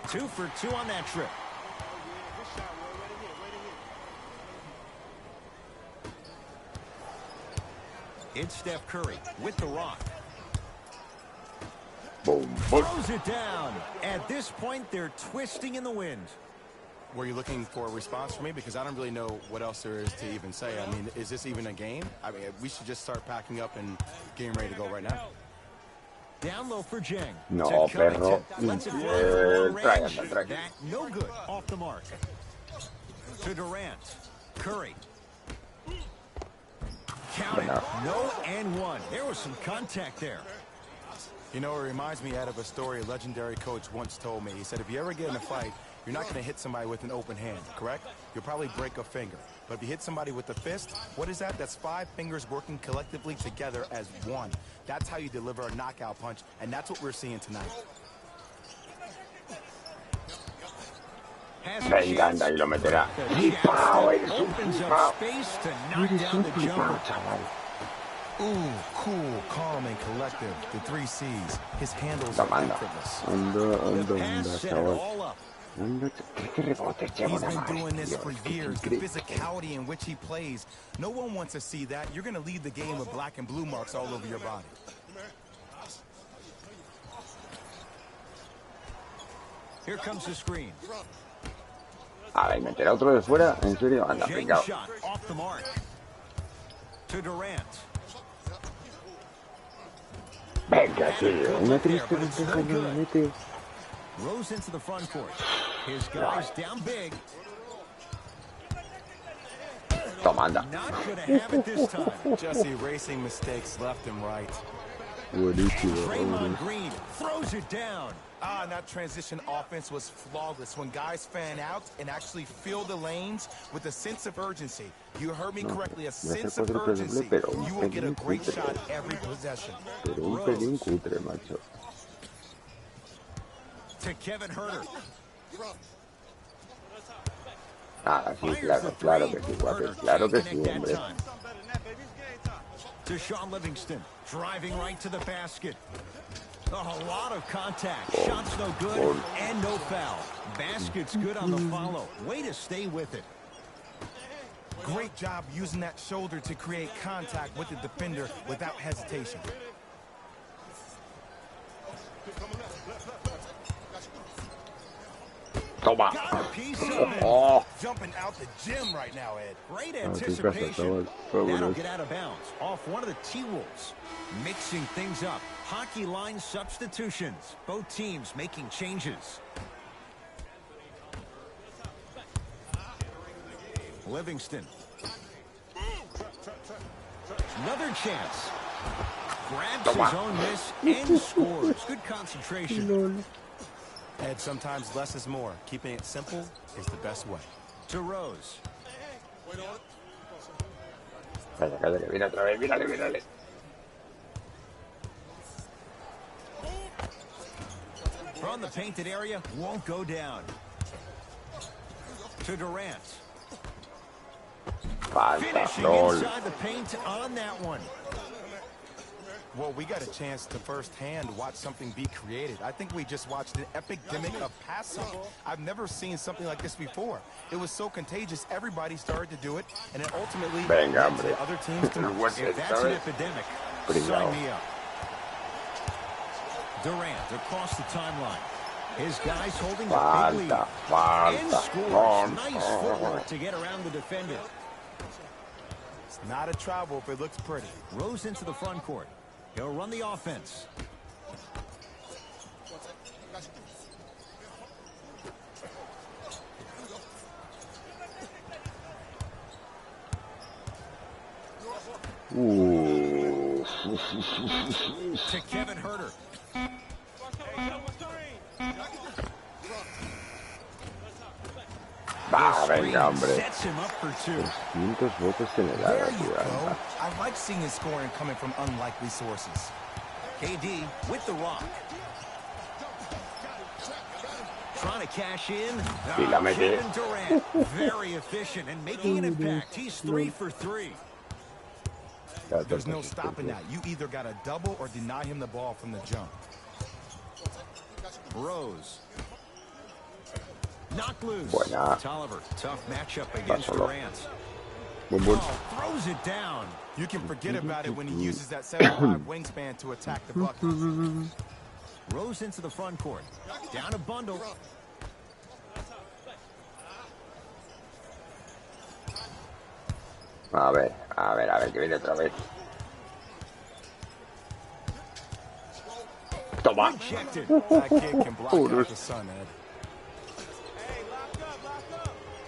2 for 2 on that trip. It's Steph Curry with the rock. Boom, Throws it down. At this point, they're twisting in the wind. Were you looking for a response from me? Because I don't really know what else there is to even say. I mean, is this even a game? I mean, we should just start packing up and getting ready to go right now. Down low for Jang. No, perro. Trae. That no good. Off the mark. To Durant. Curry. Count it. No and one. There was some contact there. You know, it reminds me out of a story a legendary coach once told me. He said, if you ever get in a fight, you're not going to hit somebody with an open hand, correct? You'll probably break a finger. But if you hit somebody with a fist, what is that? That's 5 fingers working collectively together as one. That's how you deliver a knockout punch, and that's what we're seeing tonight. Venga, anda, y lo meterá. ¡Flipao! ¡Eres un flipao! ¡Eres un flipao, chaval! Ooh, cool, calm, and collective. The 3 C's. His handles Toma, are anda. effortless. Anda, chaval. Anda, ¿qué rebotes llevo He's de been más, doing this tío? for Es que years. es The increíble. physicality in which he plays. No one wants to see that. You're going to leave the game with black and blue marks all over your body. Here comes the screen. A ver, meterá otro de fuera, ¿en serio? Anda, Jane pringao. shot off the mark. To Durant. Venga, tío, una triste ventaja no la mete. Rose into the front court. His guys down big. Toma, anda. Not gonna have it this time. Just erasing mistakes left and right. Buenísimo, Draymond Green throws it down. And that transition offense was flawless. When guys fan out and actually fill the lanes with a sense of urgency. You heard me correctly, a sense of urgency. You will get a great shot every possession. Pero un pelín cutre, macho. To Kevin Herter. Ah, sí, claro que sí, guapo. Claro que sí, hombre. To Sean Livingston, driving right to the basket. Oh, a lot of contact. Shots no good and no foul. Basket's good on the follow. Way to stay with it. Great job using that shoulder to create contact with the defender without hesitation. Toma. Got a piece of it. Oh, Jumping out the gym right now, Ed. Great qué casa, anticipation. chaval. That'll Vámonos. get out of bounds off one of the T-Wolves. Mixing things up. Hockey line substitutions. Both teams making changes. Livingston. Another chance. Grabs his own miss and scores. Good concentration. Ed, sometimes less is more. Keeping it simple is the best way. To Rose. Calla, calla, que viene otra vez. Mírale, mírale. From the painted area, won't go down. To Durant. Falta, Finishing rol. inside the paint on that one. Well, we got a chance to firsthand watch something be created. I think we just watched an epidemic of passing. I've never seen something like this before. It was so contagious, everybody started to do it, and it ultimately Venga, led hombre. to other teams to move. What's If it, that's an ¿sabes? epidemic, Pringao. sign me up. Durant across the timeline. His guys holding the big lead. And Falta, scores. Nice footwork to get around the defender. It's not a travel if it looks pretty. Rose into the front court. He'll run the offense. To Kevin Herter. Va, venga, hombre. Sets him up for two. 300 votos en el There área, you tío. go. Anda. I like seeing his scoring coming from unlikely sources. KD with the rock. Trying to cash in. Y la mete. Kevin Durant, very efficient and making an impact. He's 3 for 3. There's no stopping that. You either got to double or deny him the ball from the jump. Rose. Knocked loose. Buena. Tolliver, tough matchup against solo. Durant. Bum, bum. Oh, throws it down. You can forget about it when he uses that 7'5" wingspan to attack the bucket. Rose into the front court. Down a bundle. A ver, que viene otra vez. Toma. Rejected. That kid can block out the sun, Ed.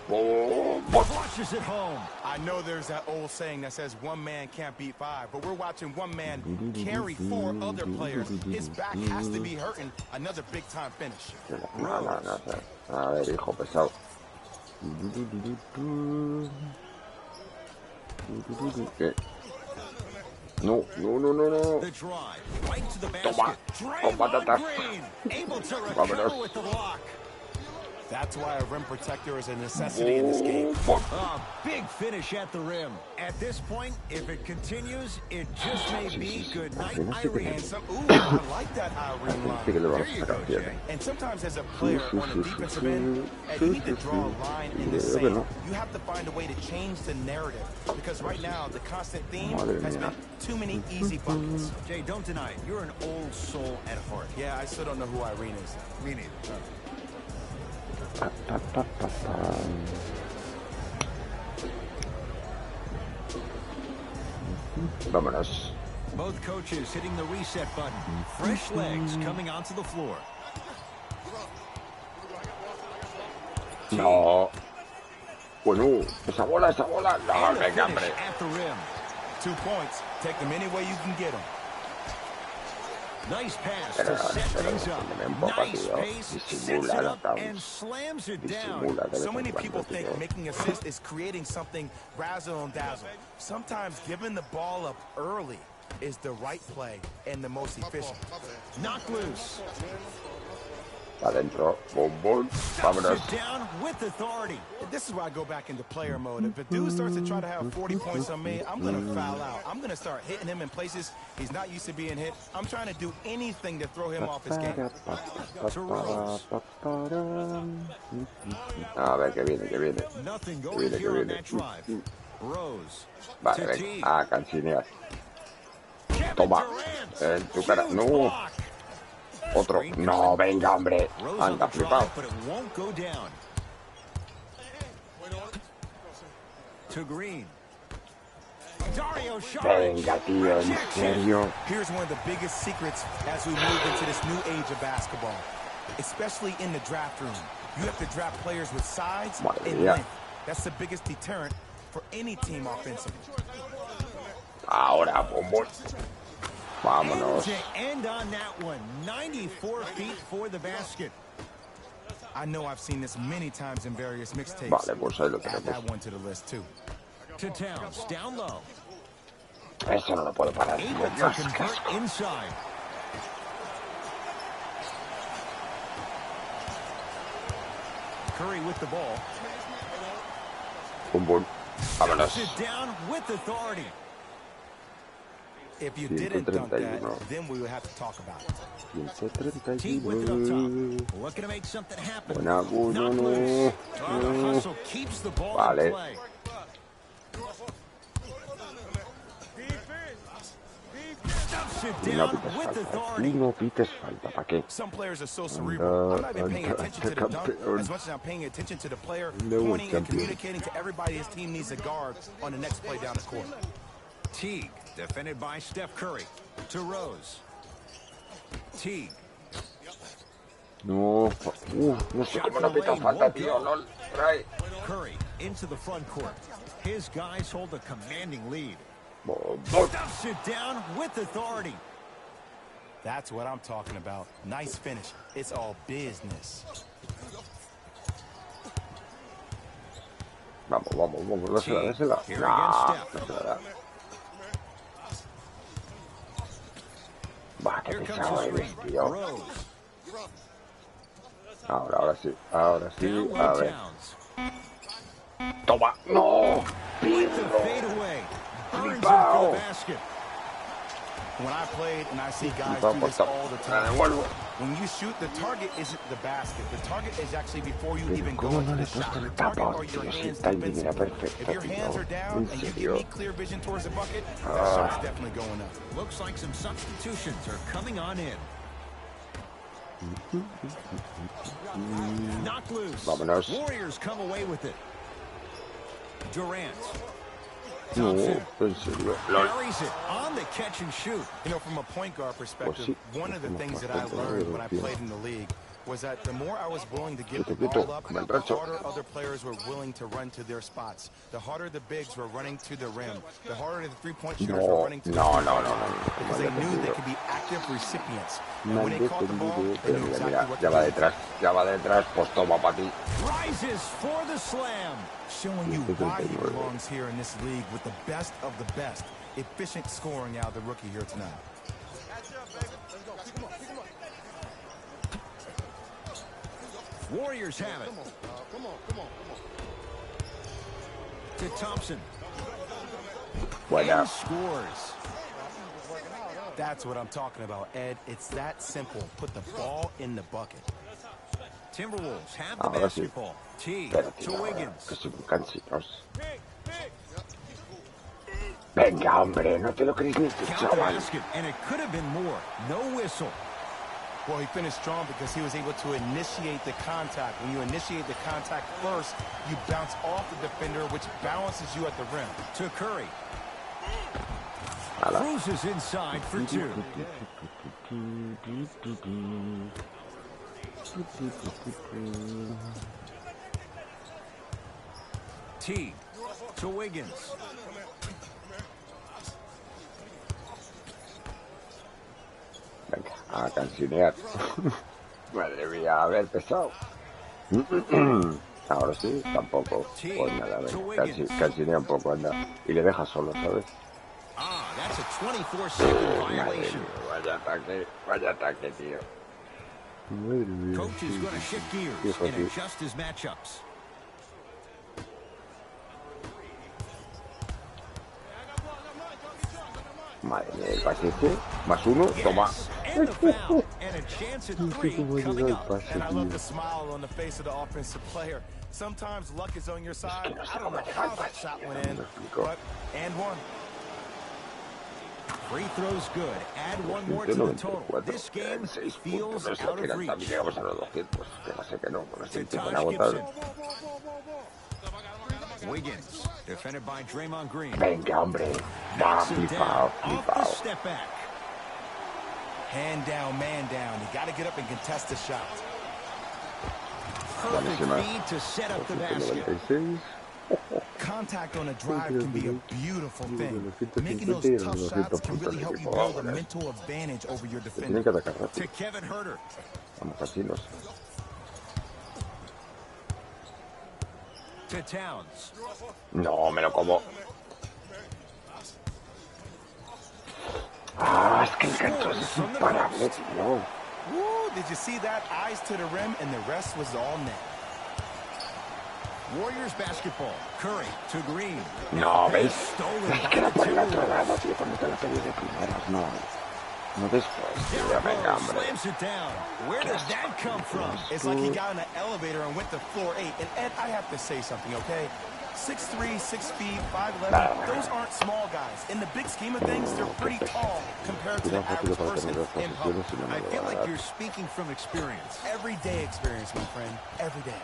Flushes it home. I know there's that old saying that says one man can't beat five, but we're watching one man carry 4 other players. His back has to be hurting. Another big-time finish. No. A ver, hijo pesado. ¿Qué? No. The drive. Right to the Toma. basket. Con patatas. Draymond Green. Able to Vámonos. recover with the block. That's why a rim protector is a necessity in this game. A big finish at the rim. At this point, if it continues, it just may be good night, Irene. Ooh, I like that Irene line. There you go, Jay. And sometimes as a player on the defensive end, you need to draw a line in the sand. You have to find a way to change the narrative. Because right now, the constant theme has been too many easy buckets. Jay, don't deny it. You're an old soul at heart. Yeah, I still don't know who Irene is. Me neither. Vámonos. Both coaches hitting the reset button. Fresh legs coming onto the floor. No. Bueno, esa bola. No, venga, hombre. At the rim. 2 points. Take them any way you can get them. Nice pass to set things up. Nice pace, sets it up and slams it down. So many people think making assists is creating something razzle and dazzle. Sometimes giving the ball up early is the right play and the most efficient. Knock loose. Adentro. Boom, boom. Vámonos. Sit down with authority. This is why I go back into player mode. If a dude starts to try to have 40 points on me, I'm going to foul out. I'm going to start hitting him in places he's not used to being hit. I'm trying to do anything to throw him off his game. A ver, que viene. Nothing going here on that drive. Rose. Vale, venga. Canchinear. Toma. En tu cara. No. Otro. No, venga, hombre. Anda, flipado. Venga, tío, en serio. Here's one of the biggest secrets as we move into this new age of basketball, especially in the draft room. You have to draft players with size and length. That's the biggest deterrent for any team offensively. Ahora, bombón. Vámonos. To end on that one, 94 feet for the basket. I know I've seen this many times in various mixtapes. Vale, pues ahí lo Add tenemos. that one to the list too. To Towns, down low. Eso no lo puedo parar. Able to convert inside. Curry with the ball. Boom. Vámonos. Sit down with authority. If you didn't dunk that, then we would have to talk about it. Teague with it up top. Looking to make something happen. Buena, Not loose. The hustle keeps the ball in play. Sit down with authority. No pites falta, ¿para qué? Some players are so cerebral. I'm not even paying attention to the dunk as much as I'm paying attention to the player pointing and communicating to everybody his team needs a guard on the next play down the court. Teague, defended by Steph Curry. To Rose. Teague. No, no sé cómo no pita falta, tío. LOL. Trae. Curry into the front court. His guys hold a commanding lead. Stuffs it down with authority. That's what I'm talking about. Nice finish. It's all business. Vamos. Dásela. Here No, against no Steph. se la da. Va, qué Here comes pesado the eres, screen. tío. Rose. Ahora sí. Down A low ver. Towns. Toma. No. With the Pirro. fadeaway. Burns it Wow. for the basket. When I played, and I see guys do this all the time, when you shoot, the target isn't the basket. The target is actually before you even go into the shot. The target are your hands defensively. If your hands are down and you give me clear vision towards the bucket, that shot's definitely going up. Looks like some substitutions are coming on in. Knock loose. Vámonos. Warriors come away with it. Durant. No, Thompson en serio. LOL. carries it on the catch and shoot. You know, from a point guard perspective, one of the things that I learned when I played in the league was that the more I was willing to give the ball up, the harder other players were willing to run to their spots. The harder the bigs were running to the rim. The harder the three-point shooters were running to the rim. Because they knew they could be active recipients. And when they caught the ball, they knew exactly what to do. Ya va detrás, pues toma para ti. Rises for the slam. Showing you why he belongs here in this league with the best of the best. Efficient scoring out of the rookie here tonight. Warriors have it. Come on. To Thompson. Buena. And scores. That's what I'm talking about, Ed. It's that simple. Put the ball in the bucket. Timberwolves have the Ahora sí. basketball. T Pero, to tío, Wiggins. que son cansinos. Venga, hombre, no te lo crees ni tú, Count the chaval. basket, and it could have been more. No whistle. Well, he finished strong because he was able to initiate the contact. When you initiate the contact first, you bounce off the defender, which balances you at the rim. To Curry. Hala. Cruises inside for two. T to Wiggins. Venga, a cansinear. Madre mía, a ver, pesado. Ahora sí, tampoco. Pues nada, venga, cansinea un poco, anda. Y le deja solo, ¿sabes? Ah, that's a 24-second Madre violation. mía, vaya ataque, tío. Madre mía. Coach is going to shift gears and adjust his matchups. Madre mía, el pase este, más uno, toma. And the foul, and a chance at three coming up. And I love the smile on the face of the offensive player. Sometimes luck is on your side. I don't know how that shot went in, but and one. Free throws good. Add one more to the total. This game feels out of reach. También llegamos a los 200, que no sé que no, con este To tiempo Taj agotado. Gibson. Wiggins, defended by Draymond Green. Venga, hombre. Va, Knocks it flipao, down off the flipao. step back. Hand down, man down. You got to get up and contest the shot. Perfect Buenísima. feed to set up the basket. 296. Contact on a drive can be a beautiful thing. Making those tough shots can really help you build a mental advantage over your Se tienen defender. que atacar To rápido. Kevin Huerter. Vamos, casinos. To Towns. No, me lo como. Ah, es que el gancho es imparable, tío. Woo, did you see that? Eyes to the rim, and the rest was all net. Warriors basketball. Curry to Green. No, ¿ves? Stolen Es by que la the por el otro Timberwolves. lado, tío, cuando te la pedí de primeras, no. No después, tío, Derrick venga, Rose hombre. slams it down. Where did that come from? It's like he got in an elevator and went to floor 8. And Ed, I have to say something, okay? 6'3", 6 feet, 5'11", those aren't small guys. In the big scheme of things, they're pretty tall compared to the average person in public. I feel like you're speaking from experience. Everyday experience, my friend. Every day.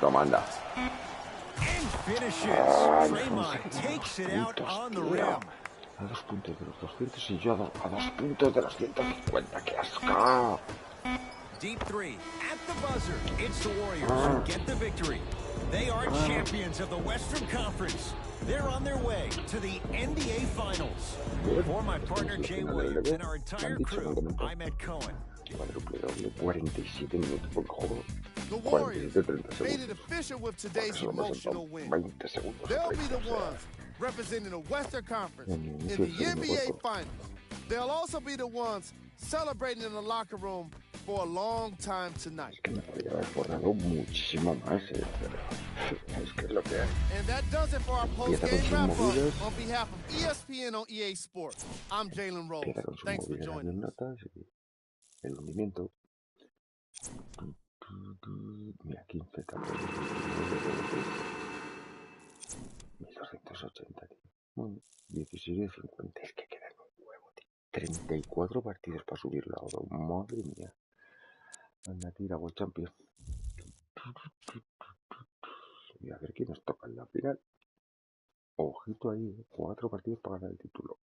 Toma, anda. And finishes. Ah, Draymond takes it out on the rim. A 2 puntos de los 200 y yo a 2 puntos de los 150. ¡Qué asco! Deep three at the buzzer. It's the Warriors who get the victory. They are champions of the Western Conference. They're on their way to the NBA Finals. For my partner Jay Williams and our entire crew, I'm Ed Cohen. Cuádruple doble, 47 minutos por juego. The Warriors 47, 30 made it segundos. official with today's Solo hemos emotional estado win. 20 segundos. They'll be the 30, o sea, ones representing the Western Conference En in el the inicio del NBA segundo Finals. They'll also be the ones celebrating in the locker room for a long time tonight. que me podría haber forrado muchísimo más, pero es que es lo que hay. And that does it for our Empieza con post-game sus wrap-up movidas. on behalf of ESPN on EA Sports. I'm Jalen Rose. Empieza con sus Thanks for movidas joining bien us. notas y el hundimiento. Mira, 15 también. 1280, tío. Bueno, 16,50. Es que quedan un huevo, tío. 34 partidos para subirlo a oro. Madre mía. Anda, tira, World Champion. Y a ver quién nos toca en la final. Ojito ahí, 4 partidos para ganar el título.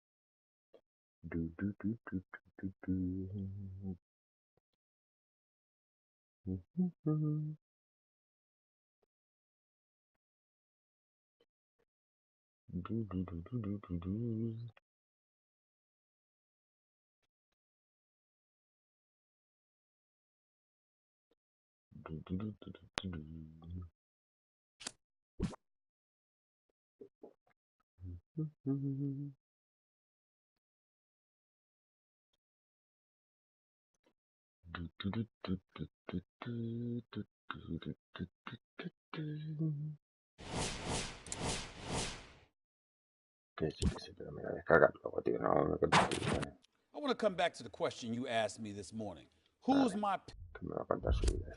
Que sí, pero me la descargas luego, tío. No me cuentes tu vida. I want to come back to the question you asked me this morning. Vale, Who's my... que me va a contar su vida.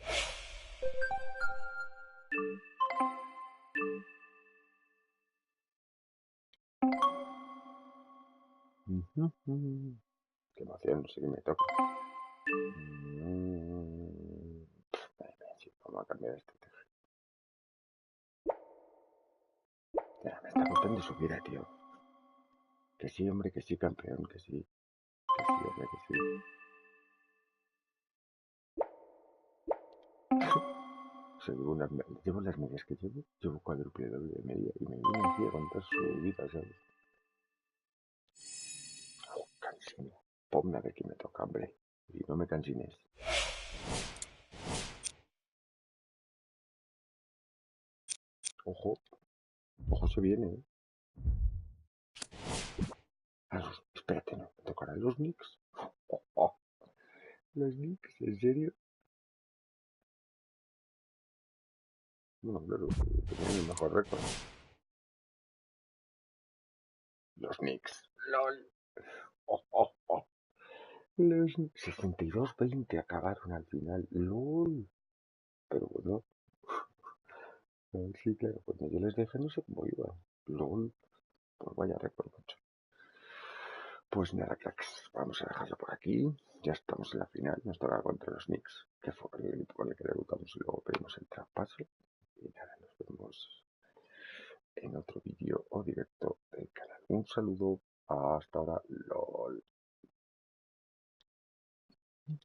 Qué emoción, no sé qué me toca. Sí, vamos a cambiar este teje. Me está contando su vida, tío. Que sí, hombre, que sí, campeón, que sí. Que sí, hombre, que sí. Llevo las medias que llevo cuádruple doble de media y me viene aquí a contar su vida, ¿sabes? Cansino. Ponme a ver quién me toca, hombre. Y no me cansines. Ojo. Ojo se viene, ¿eh? Espérate, ¿no? ¿Me tocarán los nicks? ¿Los nicks? ¿En serio? Bueno, claro, tenían el mejor récord. Los nicks. LOL. Los 62-20 acabaron al final. LOL. Pero bueno. Sí, claro, cuando yo les dejé no sé cómo iba. LOL. Pues vaya récord, mucho. Pues nada, cracks. Vamos a dejarlo por aquí. Ya estamos en la final. Nos toca contra los Knicks, que fue el equipo con el que debutamos y luego pedimos el traspaso. Y nada, nos vemos en otro vídeo o directo del canal. Un saludo. Hasta ahora. LOL.